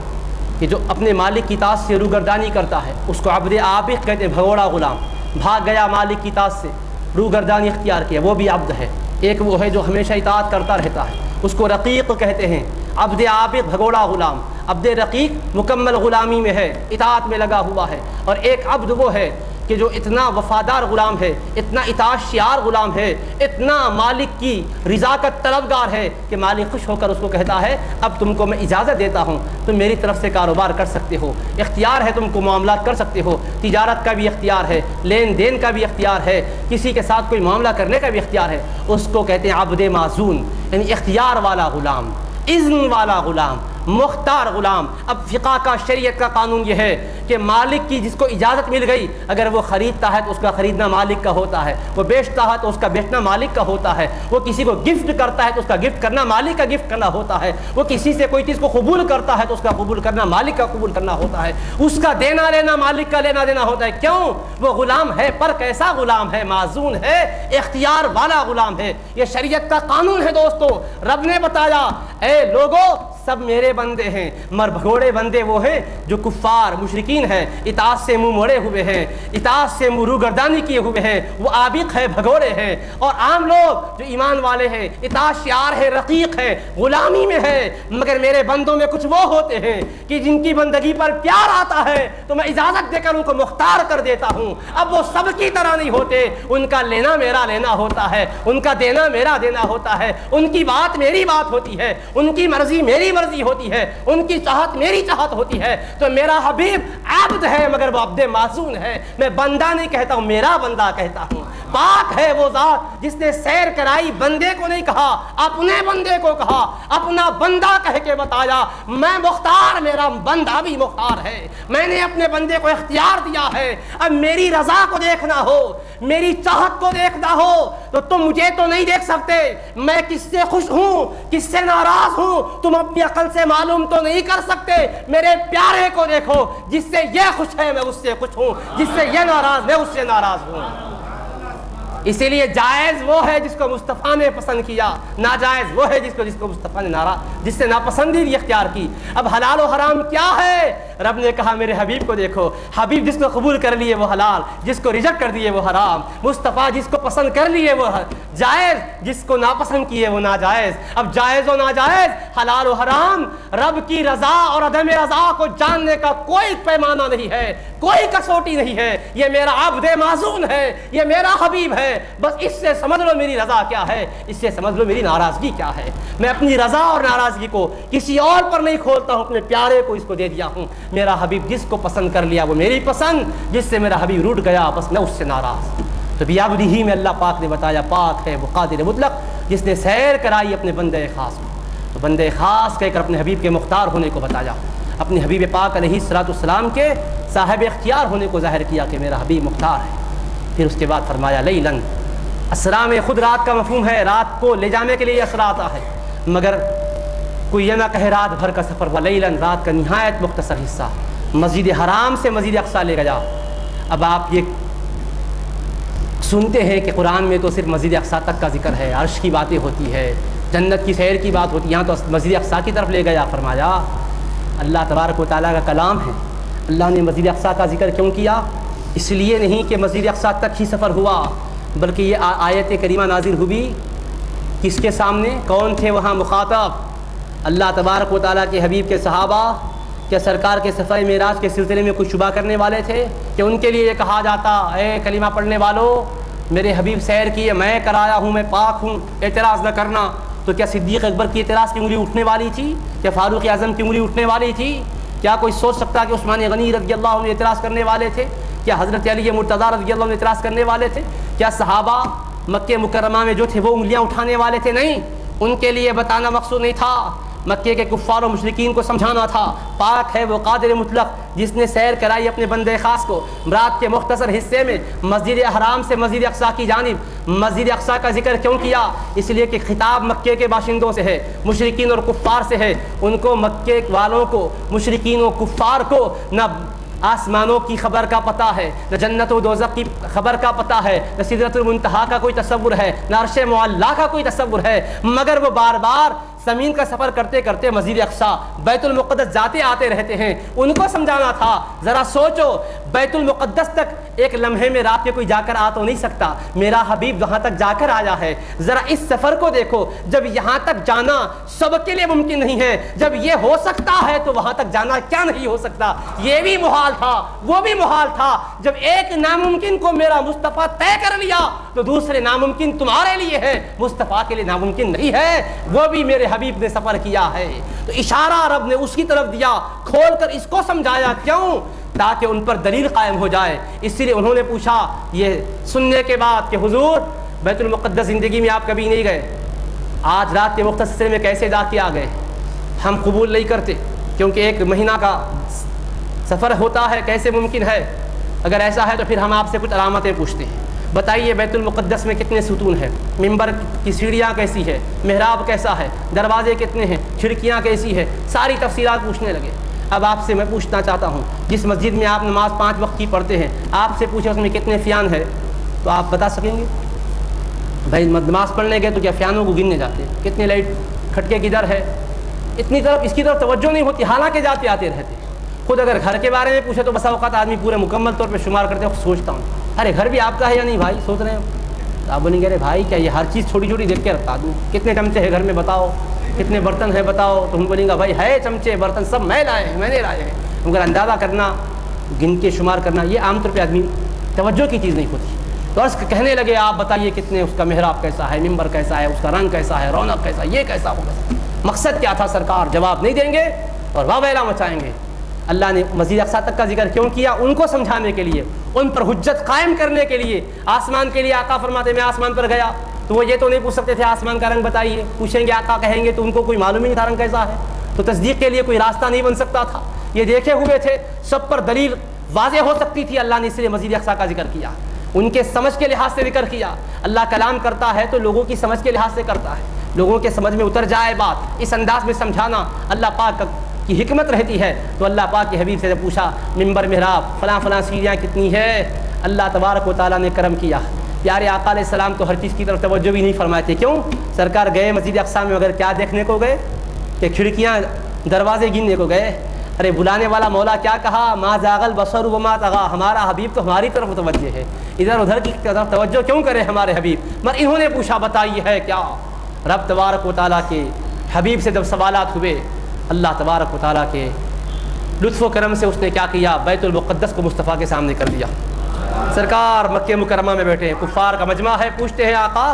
کہ جو اپنے مالک کی اطاعت سے روگردانی کرتا ہے، اس کو عبد عابق کہتے ہیں، بھگوڑا غلام، بھاگ گیا مالک کی اطاعت سے روگردانی اختیار کیا، وہ بھی عبد ہے۔ ایک وہ ہے جو ہمیشہ اطاعت کرتا رہتا ہے، اس کو رقیق کہتے ہیں۔ عبد عابق بھگوڑا غلام، عبد رقیق مکمل غلامی میں ہے، اطاعت میں لگا ہوا ہے۔ اور ایک عبد وہ ہے کہ جو اتنا وفادار غلام ہے، اتنا اطاعت شیار غلام ہے، اتنا مالک کی رضا کا طلبگار ہے کہ مالک خوش ہو کر اس کو کہتا ہے اب تم کو میں اجازت دیتا ہوں، تم میری طرف سے کاروبار کر سکتے ہو، اختیار ہے، تم کو معاملات کر سکتے ہو، تجارت کا بھی اختیار ہے، لین دین کا بھی اختیار ہے، کسی کے ساتھ کوئی معاملہ کرنے کا بھی اختیار ہے، اس کو کہتے ہیں عبد معزون، یعنی اختیار والا غلام، اذن والا غلام، مختار غلام۔ اب فقہ کا شریعت کا قانون یہ ہے کہ مالک کی جس کو اجازت مل گئی، اگر وہ خریدتا ہے تو اس کا خریدنا مالک کا ہوتا ہے، وہ بیچتا ہے تو اس کا بیچنا مالک کا ہوتا ہے، وہ کسی کو گفٹ کرتا ہے تو اس کا گفٹ کرنا مالک کا گفٹ کرنا ہوتا ہے، وہ کسی سے کوئی چیز کو قبول کرتا ہے تو اس کا قبول کرنا مالک کا قبول کرنا ہوتا ہے، اس کا دینا لینا مالک کا لینا دینا ہوتا ہے۔ کیوں؟ وہ غلام ہے، پر کیسا غلام ہے؟ معزون ہے، اختیار والا غلام ہے۔ یہ شریعت کا قانون ہے دوستو۔ رب نے بتایا اے لوگو سب میرے بندے ہیں، مر بھگوڑے بندے وہ ہیں جو کفار مشرکین ہیں، اطاعت سے منہ موڑے ہوئے ہیں، اطاعت سے روگردانی کیے ہوئے ہیں، وہ عابق ہے، بھگوڑے ہیں۔ اور عام لوگ جو ایمان والے ہیں، اطاعت شیار ہے، رقیق ہے، غلامی میں ہے، مگر میرے بندوں میں کچھ وہ ہوتے ہیں کہ جن کی بندگی پر پیار آتا ہے تو میں اجازت دے کر ان کو مختار کر دیتا ہوں۔ اب وہ سب کی طرح نہیں ہوتے، ان کا لینا میرا لینا ہوتا ہے، ان کا دینا میرا دینا ہوتا ہے، ان کی بات میری بات ہوتی ہے، ان کی مرضی میری مرضی ہوتی ہے، ان کی چاہت میری چاہت ہوتی ہے۔ تو میرا حبیب عبد ہے مگر وہ عبد معزون ہے، میں بندہ نہیں کہتا ہوں، میرا بندہ کہتا ہوں۔ پاک ہے وہ ذات جس نے سیر کرائی، بندے کو نہیں کہا، اپنے بندے کو کہا، اپنا بندہ کہہ کے بتایا میں مختار، میرا بندہ بھی مختار ہے، میں نے اپنے بندے کو اختیار دیا ہے۔ اب میری رضا کو دیکھنا ہو، میری چاہت کو دیکھنا ہو تو تم مجھے تو نہیں دیکھ سکتے، میں کس سے خوش ہوں کس سے ناراض ہوں تم اپنی عقل سے معلوم تو نہیں کر سکتے۔ میرے پیارے کو دیکھو، جس سے یہ خوش ہے میں اس سے خوش ہوں، جس سے یہ ناراض میں اس سے ناراض ہوں۔ اسی لیے جائز وہ ہے جس کو مصطفیٰ نے پسند کیا، ناجائز وہ ہے جس کو مصطفیٰ نے جس سے ناپسندیدگی اختیار کی۔ اب حلال و حرام کیا ہے؟ رب نے کہا میرے حبیب کو دیکھو، حبیب جس کو قبول کر لیے وہ حلال، جس کو ریجیکٹ کر دیے وہ حرام، مصطفیٰ جس کو پسند کر لیے وہ جائز، جس کو ناپسند کیے وہ ناجائز۔ اب جائز و ناجائز، حلال و حرام، رب کی رضا اور عدم رضا کو جاننے کا کوئی پیمانہ نہیں ہے، کوئی کسوٹی نہیں ہے۔ یہ میرا عبد معزون ہے، یہ میرا حبیب ہے، بس اس سے سمجھ لو میری رضا کیا ہے، اس سے سمجھ لو میری ناراضگی کیا ہے۔ میں اپنی رضا اور ناراضگی کو کسی اور پر نہیں کھولتا ہوں، اپنے پیارے کو اس کو دے دیا ہوں۔ میرا حبیب جس کو پسند کر لیا وہ میری پسند، جس سے میرا حبیب روٹ گیا بس میں اس سے ناراض۔ تو بیابدی ہی میں اللہ پاک نے بتایا پاک ہے وہ قادر مطلق جس نے سیر کرائی اپنے بندے خاص کو۔ تو بندے خاص کہہ کر اپنے حبیب کے مختار ہونے کو بتایا، اپنے حبیب پاک علیہ الصلوۃ والسلام کے صاحب اختیار ہونے کو ظاہر کیا کہ میرا حبیب مختار ہے۔ پھر اس کے بعد فرمایا لیلن، اسرا میں خود رات کا مفہوم ہے، رات کو لے جانے کے لیے اسرا آتا ہے، مگر کوئی یہ نہ کہے رات بھر کا سفر ہوا، لیلن رات کا نہایت مختصر حصہ، مسجد حرام سے مسجد اقصیٰ لے گیا۔ اب آپ یہ سنتے ہیں کہ قرآن میں تو صرف مسجد اقصیٰ تک کا ذکر ہے، عرش کی باتیں ہوتی ہے، جنت کی سیر کی بات ہوتی ہے، یہاں تو مسجد اقصیٰ کی طرف لے گیا۔ فرمایا اللہ تبارک و تعالیٰ کا کلام ہے، اللہ نے مسجد اقصیٰ کا ذکر کیوں کیا؟ اس لیے نہیں کہ مسجد اقصیٰ تک ہی سفر ہوا، بلکہ یہ آیت کریمہ نازل ہوئی کس کے سامنے؟ کون تھے وہاں مخاطب؟ اللہ تبارک و تعالیٰ کے حبیب کے صحابہ۔ کیا سرکار کے سفر معراج کے سلسلے میں کچھ شبہ کرنے والے تھے کہ ان کے لیے یہ کہا جاتا اے کلمہ پڑھنے والوں میرے حبیب سیر کیے، میں کرایا ہوں، میں پاک ہوں، اعتراض نہ کرنا؟ تو کیا صدیق اکبر کی اعتراض کی انگلی اٹھنے والی تھی؟ کیا فاروق اعظم کی انگلی اٹھنے والی تھی؟ کیا کوئی سوچ سکتا کہ عثمان غنی رضی اللہ عنہ اعتراض کرنے والے تھے؟ کیا حضرت علی مرتضیٰ رضی اللہ عنہ اعتراض کرنے والے تھے؟ کیا صحابہ مکہ مکرمہ میں جو تھے وہ انگلیاں اٹھانے والے تھے؟ نہیں، ان کے لیے بتانا مقصود نہیں تھا، مکے کے کفار و مشرکین کو سمجھانا تھا۔ پاک ہے وہ قادر مطلق جس نے سیر کرائی اپنے بندے خاص کو رات کے مختصر حصے میں مسجد حرام سے مسجد اقصیٰ کی جانب۔ مسجد اقصیٰ کا ذکر کیوں کیا؟ اس لیے کہ خطاب مکے کے باشندوں سے ہے، مشرکین اور کفار سے ہے۔ ان کو مکے والوں کو، مشرکین و کفار کو نہ آسمانوں کی خبر کا پتہ ہے، نہ جنت و دوزخ کی خبر کا پتہ ہے، نہ سدرۃ المنتہا کا کوئی تصور ہے، نہ عرش معلیٰ کا کوئی تصور ہے، مگر وہ بار بار زمین کا سفر کرتے کرتے مسجد اقصیٰ بیت المقدس جاتے آتے رہتے ہیں۔ ان کو سمجھانا تھا، ذرا سوچو، بیت المقدس تک ایک لمحے میں رات کے کوئی جا کر آ تو نہیں سکتا، میرا حبیب وہاں تک جا کر آیا ہے۔ ذرا اس سفر کو دیکھو، جب یہاں تک جانا سب کے لیے ممکن نہیں ہے، جب یہ ہو سکتا ہے تو وہاں تک جانا کیا نہیں ہو سکتا؟ یہ بھی محال تھا، وہ بھی محال تھا۔ جب ایک ناممکن کو میرا مصطفیٰ طے کر لیا تو دوسرے ناممکن تمہارے لیے ہے، مصطفیٰ کے لیے ناممکن نہیں ہے۔ وہ بھی میرے حبیب نے سفر کیا ہے، تو اشارہ رب نے اس کی طرف دیا، کھول کر اس کو سمجھایا، کیوں؟ تاکہ ان پر دلیل قائم ہو جائے۔ اسی لیے انہوں نے پوچھا یہ سننے کے بعد کہ حضور بیت المقدس زندگی میں آپ کبھی نہیں گئے، آج رات کے مختصر میں کیسے جا کے آ گئے؟ ہم قبول نہیں کرتے، کیونکہ ایک مہینہ کا سفر ہوتا ہے، کیسے ممکن ہے؟ اگر ایسا ہے تو پھر ہم آپ سے کچھ علامتیں پوچھتے ہیں۔ بتائیے بیت المقدس میں کتنے ستون ہیں؟ ممبر کی سیڑھیاں کیسی ہے؟ محراب کیسا ہے؟ دروازے کتنے ہیں؟ کھڑکیاں کیسی ہے؟ ساری تفصیلات پوچھنے لگے۔ اب آپ سے میں پوچھنا چاہتا ہوں، جس مسجد میں آپ نماز 5 وقت کی پڑھتے ہیں، آپ سے پوچھیں اس میں کتنے فیان ہے تو آپ بتا سکیں گے؟ بھائی نماز پڑھنے گئے تو کیا فیانوں کو گننے جاتے ہیں؟ کتنے لائٹ کھٹکے کدھر ہے؟ اتنی طرف اس کی طرف توجہ نہیں ہوتی، حالانکہ جاتے آتے رہتے۔ خود اگر گھر کے بارے میں پوچھے تو بسا اوقات آدمی پورے مکمل طور پہ شمار کرتے وقت سوچتا ہوں، ارے گھر بھی آپ کا ہے یا نہیں بھائی؟ سوچ رہے ہیں آپ بولیں گے ارے بھائی کیا یہ ہر چیز چھوٹی چھوٹی دیکھ کے رکھتا دوں؟ کتنے چمچے ہیں گھر میں بتاؤ، کتنے برتن ہیں بتاؤ؟ تو ہم بولیں گے بھائی ہے چمچے برتن سب میں لائے ہیں، میں نے لائے ہیں۔ مگر اندازہ کرنا، گن کے شمار کرنا، یہ عام طور پہ آدمی توجہ کی چیز نہیں ہوتی۔ تو عرض کہنے لگے آپ بتائیے کتنے، اس کا محراب کیسا ہے، ممبر کیسا ہے، اس کا رنگ کیسا ہے، رونق کیسا، یہ کیسا ہوگا؟ مقصد کیا تھا سرکار؟ جواب نہیں دیں گے اور واہ ویلا مچائیں گے۔ اللہ نے مسجد اقصیٰ تک کا ذکر کیوں کیا؟ ان کو سمجھانے کے لیے، ان پر حجت قائم کرنے کے لیے۔ آسمان کے لیے آقا فرماتے میں آسمان پر گیا تو وہ یہ تو نہیں پوچھ سکتے تھے آسمان کا رنگ بتائیے، پوچھیں گے آقا کہیں گے تو ان کو کوئی معلوم ہی نہیں تھا رنگ کیسا ہے، تو تصدیق کے لیے کوئی راستہ نہیں بن سکتا تھا۔ یہ دیکھے ہوئے تھے، سب پر دلیل واضح ہو سکتی تھی، اللہ نے اس لیے مسجد اقصیٰ کا ذکر کیا، ان کے سمجھ کے لحاظ سے ذکر کیا۔ اللہ کلام کرتا ہے تو لوگوں کی سمجھ کے لحاظ سے کرتا ہے، لوگوں کے سمجھ میں اتر جائے بات، اس انداز میں سمجھانا اللہ پاک کی حکمت رہتی ہے۔ تو اللہ پاک کے حبیب سے پوچھا ممبر محراب فلاں فلاں سیڑھیاں کتنی ہے؟ اللہ تبارک و تعالیٰ نے کرم کیا، پیارے آقا علیہ السلام تو ہر چیز کی طرف توجہ بھی نہیں فرمائے تھے۔ کیوں؟ سرکار گئے مسجد اقصیٰ میں مگر کیا دیکھنے کو گئے کہ کھڑکیاں دروازے گننے کو گئے؟ ارے بلانے والا مولا کیا کہا؟ ما زاغ البصر وما طغى، ہمارا حبیب تو ہماری طرف متوجہ ہے، ادھر ادھر کی طرف توجہ کیوں کرے ہمارے حبیب؟ مگر انہوں نے پوچھا بتائیے ہے کیا؟ رب تبارک و تعالیٰ کے حبیب سے جب سوالات ہوئے، اللہ تبارک و تعالیٰ کے لطف و کرم سے اس نے کیا کیا؟ بیت المقدس کو مصطفیٰ کے سامنے کر دیا۔ سرکار مکہ مکرمہ میں بیٹھے ہیں، کفار کا مجمع ہے، پوچھتے ہیں آقا،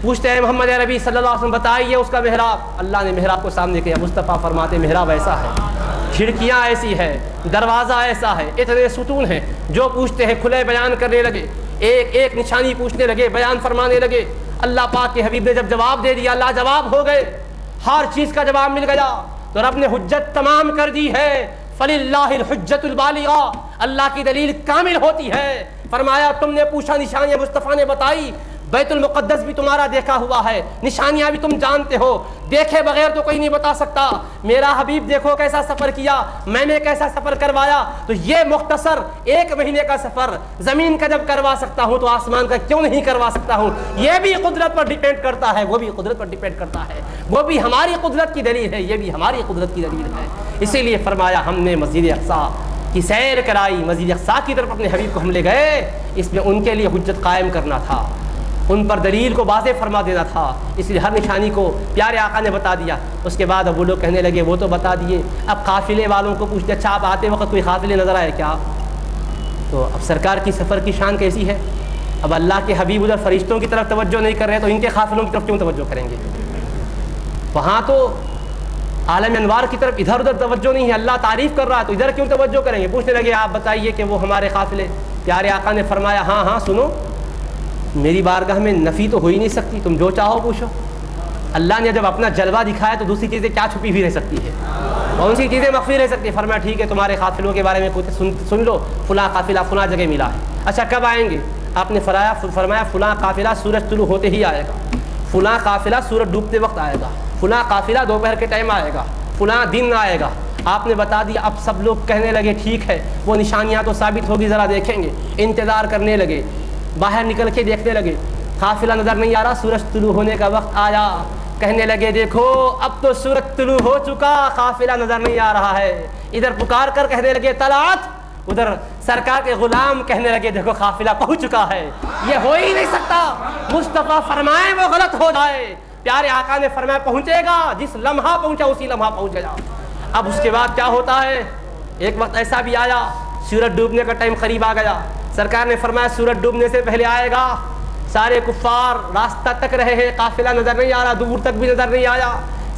پوچھتے ہیں محمد نبی صلی اللہ علیہ وسلم بتائیے اس کا محراب۔ اللہ نے محراب کو سامنے کیا، مصطفیٰ فرماتے محراب ایسا ہے، کھڑکیاں ایسی ہے، دروازہ ایسا ہے، اتنے ستون ہیں۔ جو پوچھتے ہیں کھلے بیان کرنے لگے، ایک ایک نشانی پوچھنے لگے، بیان فرمانے لگے۔ اللہ پاک کے حبیب نے جب جواب دے دیا، لاجواب ہو گئے، ہر چیز کا جواب مل گیا، تو رب نے حجت تمام کر دی ہے۔ فَلِلَّهِ الْحُجَّةُ الْبَالِغَةُ، اللہ کی دلیل کامل ہوتی ہے۔ فرمایا تم نے پوچھا، نشانیاں مصطفیٰ نے بتائی، بیت المقدس بھی تمہارا دیکھا ہوا ہے، نشانیاں بھی تم جانتے ہو، دیکھے بغیر تو کوئی نہیں بتا سکتا۔ میرا حبیب دیکھو کیسا سفر کیا، میں نے کیسا سفر کروایا، تو یہ مختصر 1 مہینے کا سفر زمین کا جب کروا سکتا ہوں تو آسمان کا کیوں نہیں کروا سکتا ہوں؟ یہ بھی قدرت پر ڈیپینڈ کرتا ہے، وہ بھی قدرت پر ڈیپینڈ کرتا ہے، وہ بھی ہماری قدرت کی دلیل ہے، یہ بھی ہماری قدرت کی دلیل ہے۔ اسی لیے فرمایا ہم نے مسجد اقصیٰ کی سیر کرائی، مسجد اقصیٰ کی طرف اپنے حبیب کو ہم لے گئے، اس میں ان کے لیے حجت قائم کرنا تھا، ان پر دلیل کو واضح فرما دینا تھا۔ اس لیے ہر نشانی کو پیارے آقا نے بتا دیا۔ اس کے بعد اب وہ لوگ کہنے لگے وہ تو بتا دیے، اب قافلے والوں کو پوچھتے اچھا آپ آتے وقت کوئی قافلے نظر آئے کیا؟ تو اب سرکار کی سفر کی شان کیسی ہے؟ اب اللہ کے حبیب ادھر فرشتوں کی طرف توجہ نہیں کر رہے تو ان کے قافلوں کی طرف کیوں توجہ کریں گے؟ وہاں تو عالم انوار کی طرف ادھر ادھر توجہ نہیں ہے، اللہ تعریف کر رہا ہے تو ادھر کیوں توجہ کریں گے؟ پوچھنے لگے آپ بتائیے کہ وہ ہمارے قافلے، پیارے آقا نے فرمایا ہاں ہاں سنو، میری بارگاہ میں نفی تو ہو ہی نہیں سکتی، تم جو چاہو پوچھو۔ اللہ نے جب اپنا جلوہ دکھایا تو دوسری چیزیں کیا چھپی ہوئی رہ سکتی ہے؟ کون سی چیزیں مخفی رہ سکتی ہے؟ فرمایا ٹھیک ہے تمہارے قافلوں کے بارے میں پوچھے سن لو، فلاں قافلہ فلاں جگہ ملا ہے، اچھا کب آئیں گے؟ آپ نے فرمایا فلاں قافلہ سورج طلوع ہوتے ہی آئے گا، فلاں قافلہ سورج ڈوبتے وقت آئے گا، فلاں قافلہ دوپہر کے ٹائم آئے گا، فلاں دن آئے گا۔ آپ نے بتا دیا، اب سب لوگ کہنے لگے ٹھیک ہے وہ نشانیاں تو ثابت ہوگی، ذرا دیکھیں گے، انتظار کرنے لگے، باہر نکل کے دیکھنے لگے، قافلہ نظر نہیں آ رہا، سورج طلوع ہونے کا وقت آیا، کہنے لگے دیکھو اب تو سورج طلوع ہو چکا، قافلہ نظر نہیں آ رہا ہے، ادھر پکار کر کہنے لگے طلعت، ادھر سرکار کے غلام کہنے لگے دیکھو قافلہ پہنچ چکا ہے، یہ ہو ہی نہیں سکتا، مصطفیٰ فرمائے وہ غلط ہو جائے، پیارے آقا نے فرمایا پہنچے گا، جس لمحہ پہنچا اسی لمحہ پہنچ گیا۔ اب اس کے بعد کیا ہوتا ہے؟ ایک وقت ایسا بھی آیا، سورج ڈوبنے کا ٹائم قریب آ گیا، سرکار نے فرمایا سورج ڈوبنے سے پہلے آئے گا، سارے کفار راستہ تک رہے ہیں، قافلہ نظر نہیں آ رہا، دور تک بھی نظر نہیں آیا،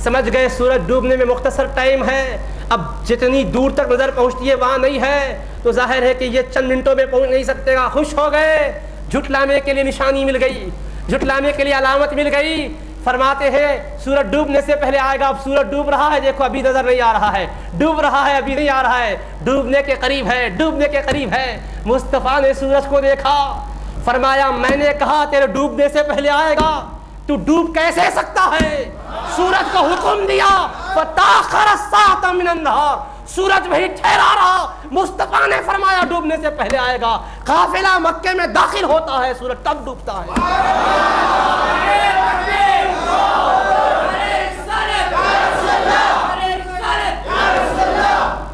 سمجھ گئے سورج ڈوبنے میں مختصر ٹائم ہے، اب جتنی دور تک نظر پہنچتی ہے وہاں نہیں ہے تو ظاہر ہے کہ یہ چند منٹوں میں پہنچ نہیں سکتے گا، خوش ہو گئے، جھٹلانے کے لیے نشانی مل گئی، جھٹلانے کے لیے علامت مل گئی، فرماتے ہیں سورج ڈوبنے سے پہلے آئے گا، اب سورج ڈوب رہا ہے، دیکھو ابھی نظر نہیں آ رہا ہے، ڈوب رہا ہے ابھی نہیں آ رہا ہے، ڈوبنے کے قریب ہے، ڈوبنے کے قریب ہے۔ مصطفیٰ نے سورج کو دیکھا، فرمایا میں نے کہا تیرے ڈوبنے سے پہلے آئے گا، تو ڈوب کیسے سکتا ہے؟ سورج کو حکم دیا فَتَأَخَّرَ السَّاعَةَ مِنَ النَّهَارِ، سورج وہی ٹھہرا رہا، مصطفیٰ نے فرمایا ڈوبنے سے پہلے آئے گا، قافلہ مکے میں داخل ہوتا ہے سورج تب ڈوبتا ہے۔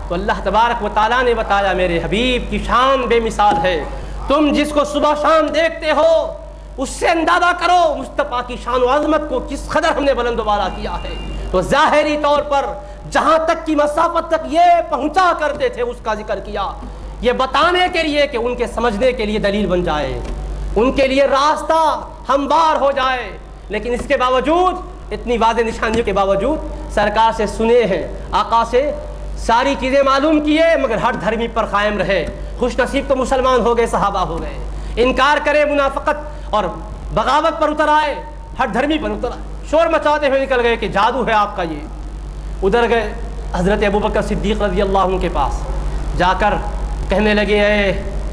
تو اللہ تبارک و تعالیٰ نے بتایا میرے حبیب کی شان بے مثال ہے، تم جس کو صبح شام دیکھتے ہو اس سے اندازہ کرو مصطفیٰ کی شان و عظمت کو کس قدر ہم نے بلند و بالا کیا ہے۔ تو ظاہری طور پر جہاں تک کی مسافت تک یہ پہنچا کرتے تھے اس کا ذکر کیا، یہ بتانے کے لیے کہ ان کے سمجھنے کے لیے دلیل بن جائے، ان کے لیے راستہ ہموار ہو جائے، لیکن اس کے باوجود اتنی واضح نشانیوں کے باوجود سرکار سے سنے ہیں، آقا سے ساری چیزیں معلوم کیے، مگر ہر دھرمی پر قائم رہے۔ خوش نصیب تو مسلمان ہو گئے، صحابہ ہو گئے، انکار کرے منافقت اور بغاوت پر اتر آئے، ہر دھرمی پر اتر آئے، شور مچاتے ہوئے نکل گئے کہ جادو ہے آپ کا یہ۔ ادھر گئے حضرت ابوبکر صدیق رضی اللہ عنہ کے پاس، جا کر کہنے لگے اے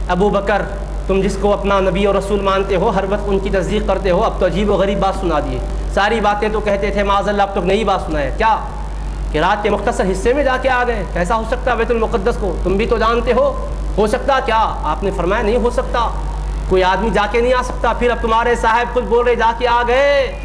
ابو بکر تم جس کو اپنا نبی اور رسول مانتے ہو، ہر وقت ان کی تصدیق کرتے ہو، اب تو عجیب و غریب بات سنا دیے، ساری باتیں تو کہتے تھے معاذ اللہ، اب تک نئی بات سنائے، کیا کہ رات کے مختصر حصے میں جا کے آ گئے؟ کیسا ہو سکتا ہے بیت المقدس کو تم بھی تو جانتے ہو سکتا کیا؟ آپ نے فرمایا نہیں ہو سکتا، کوئی آدمی جا کے نہیں آ سکتا، پھر اب تمہارے صاحب خود بول رہے جا کے آ گئے۔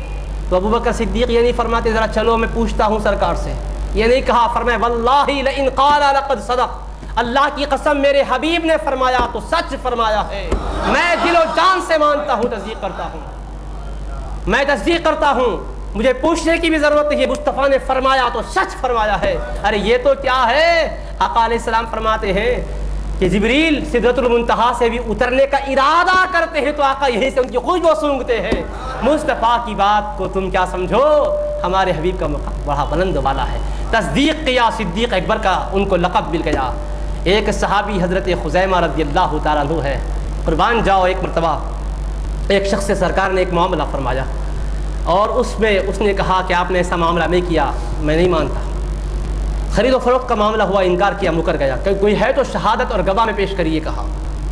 تو ابو بکر صدیق یہ نہیں فرماتے ذرا چلو میں پوچھتا ہوں سرکار سے، یہ نہیں کہا، فرمایا واللہ لئن قال لقد صدق، اللہ کی قسم میرے حبیب نے فرمایا تو سچ فرمایا ہے، میں دل و جان سے مانتا ہوں، تصدیق کرتا ہوں، میں تصدیق کرتا ہوں، مجھے پوچھنے کی بھی ضرورت نہیں ہے، مصطفیٰ نے فرمایا تو سچ فرمایا ہے۔ ارے یہ تو کیا ہے، آقا علیہ السلام فرماتے ہیں کہ جبریل سدرۃ المنتہا سے بھی اترنے کا ارادہ کرتے ہیں تو آقا یہیں سے ان کی خوشبو سونگھتے ہیں۔ مصطفیٰ کی بات کو تم کیا سمجھو، ہمارے حبیب کا مقام بڑا بلند والا ہے۔ تصدیق کیا، صدیق اکبر کا ان کو لقب مل گیا۔ ایک صحابی حضرت خزیمہ رضی اللہ تعالیٰ عنہ ہے، قربان جاؤ، ایک مرتبہ ایک شخص سے سرکار نے ایک معاملہ فرمایا اور اس میں اس نے کہا کہ آپ نے ایسا معاملہ نہیں کیا، میں نہیں مانتا۔ خرید و فروخت کا معاملہ ہوا، انکار کیا، مکر گیا، کہ کوئی ہے تو شہادت اور گواہ میں پیش کریے کہا۔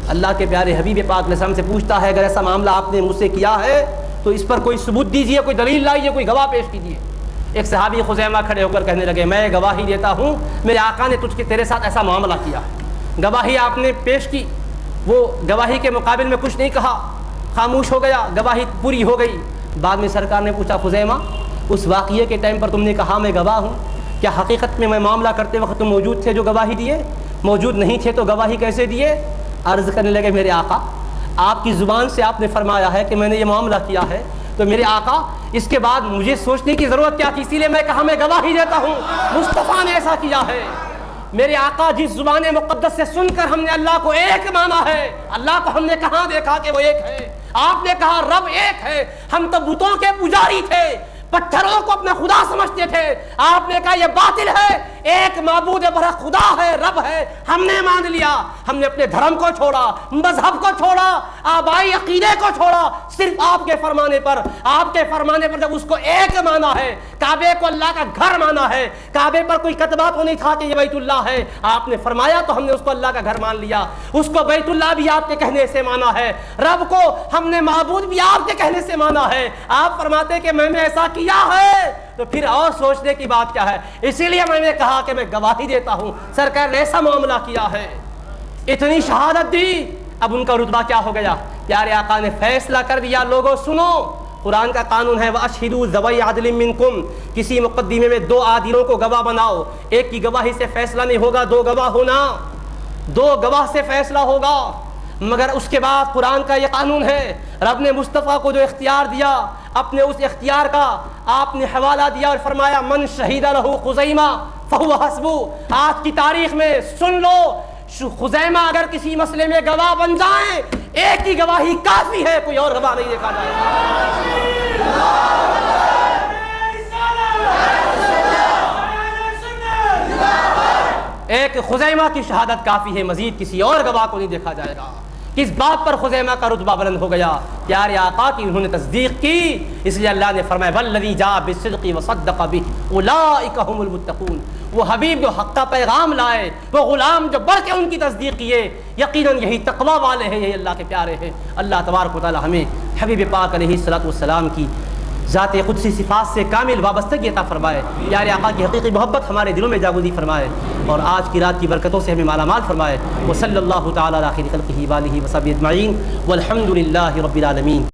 اللہ کے پیارے حبیب پاک علیہ السلام سے پوچھتا ہے اگر ایسا معاملہ آپ نے مجھ سے کیا ہے تو اس پر کوئی ثبوت دیجیے، کوئی دلیل لائیے، کوئی گواہ پیش کیجیے۔ ایک صحابی خزیمہ کھڑے ہو کر کہنے لگے میں گواہی دیتا ہوں، میرے آقا نے تیرے ساتھ ایسا معاملہ کیا ہے۔ گواہی آپ نے پیش کی، وہ گواہی کے مقابل میں کچھ نہیں کہا، خاموش ہو گیا، گواہی پوری ہو گئی۔ بعد میں سرکار نے پوچھا خزیمہ اس واقعے کے ٹائم پر تم نے کہا میں گواہ ہوں، کیا حقیقت میں معاملہ کرتے وقت تم موجود تھے جو گواہی دیے؟ موجود نہیں تھے تو گواہی کیسے دیے؟ عرض کرنے لگے میرے آقا آپ کی زبان سے آپ نے فرمایا ہے کہ میں نے یہ معاملہ کیا ہے، تو میرے آقا اس کے بعد مجھے سوچنے کی ضرورت کیا تھی، اسی لیے میں کہا میں گواہی دیتا ہوں مصطفیٰ نے ایسا کیا ہے۔ میرے آقا جس زبان مقدس سے سن کر ہم نے اللہ کو ایک مانا ہے، اللہ کو ہم نے کہاں دیکھا کہ وہ ایک ہے؟ آپ نے کہا رب ایک ہے، ہم تو بتوں کے پجاری تھے، پتھروں کو اپنا خدا سمجھتے تھے. آپ نے کہا یہ باطل ہے, ایک معبود برحق خدا ہے, رب ہے, ہم نے مان لیا. ہم نے اپنے دھرم کو چھوڑا, مذہب کو چھوڑا, آبائی عقیدے کو چھوڑا, صرف آپ کے فرمانے پر. آپ کے فرمانے پر جب اس کو ایک مانا ہے, کعبے کو اللہ کا گھر مانا ہے, کعبے پر کوئی کتبہ تو نہیں تھا کہ یہ بیت اللہ ہے, آپ نے فرمایا تو ہم نے اس کو اللہ کا گھر مان لیا. اس کو بیت اللہ بھی آپ کے کہنے سے مانا ہے, رب کو ہم نے معبود بھی آپ کے کہنے سے مانا ہے. آپ فرماتے کہ میں نے ایسا کیا ہے, تو پھر اور سوچنے کی بات کیا ہے. اسی لیے میں نے کہا کہ میں گواہی دیتا ہوں سرکار نے ایسا معاملہ کیا ہے, اتنی شہادت دی, اب ان کا رتبہ کیا ہو گیا. پیارے آقا نے فیصلہ کر دیا, لوگوں سنو, قرآن کا قانون ہے وَأَشْهِدُوا ذَوَيْ عَدْلٍ مِّنْكُمْ, کسی مقدمے میں 2 عادلوں کو گواہ بناؤ. ایک کی گواہی سے فیصلہ نہیں ہوگا, 2 گواہ ہونا, 2 گواہ سے فیصلہ ہوگا. مگر اس کے بعد قرآن کا یہ قانون ہے, رب نے مصطفیٰ کو جو اختیار دیا, اپنے اس اختیار کا آپ نے حوالہ دیا اور فرمایا من شہید لہ خزیمہ فہو حسبہ. آج کی تاریخ میں سن لو, خزیمہ اگر کسی مسئلے میں گواہ بن جائیں, ایک کی گواہی کافی ہے, کوئی اور گواہ نہیں دیکھا جائے گا. ایک خزیمہ کی شہادت کافی ہے, مزید کسی اور گواہ کو نہیں دیکھا جائے گا. کس بات پر خزیمہ کا رتبہ بلند ہو گیا؟ پیارے آقا کی انہوں نے تصدیق کی, اس لیے اللہ نے فرمایا والذی جاء بالصدق وصدق بہ اولئک هم المتقون. وہ حبیب جو حق کا پیغام لائے, وہ غلام جو بڑھ کے ان کی تصدیق کیے, یقیناً یہی تقوی والے ہیں, یہی اللہ کے پیارے ہیں. اللہ تبارک و تعالی ہمیں حبیب پاک علیہ الصلوۃ والسلام کی ذات قدسی صفات سے کامل وابستگی عطا فرمائے. پیارے آقا کی حقیقی محبت ہمارے دلوں میں جاگودی فرمائے, اور آج کی رات کی برکتوں سے ہمیں مالا مال فرمائے. وصلی اللہ تعالی علی خیر خلقہ وآلہ وصحبہ اجمعین والحمد للہ رب العالمین.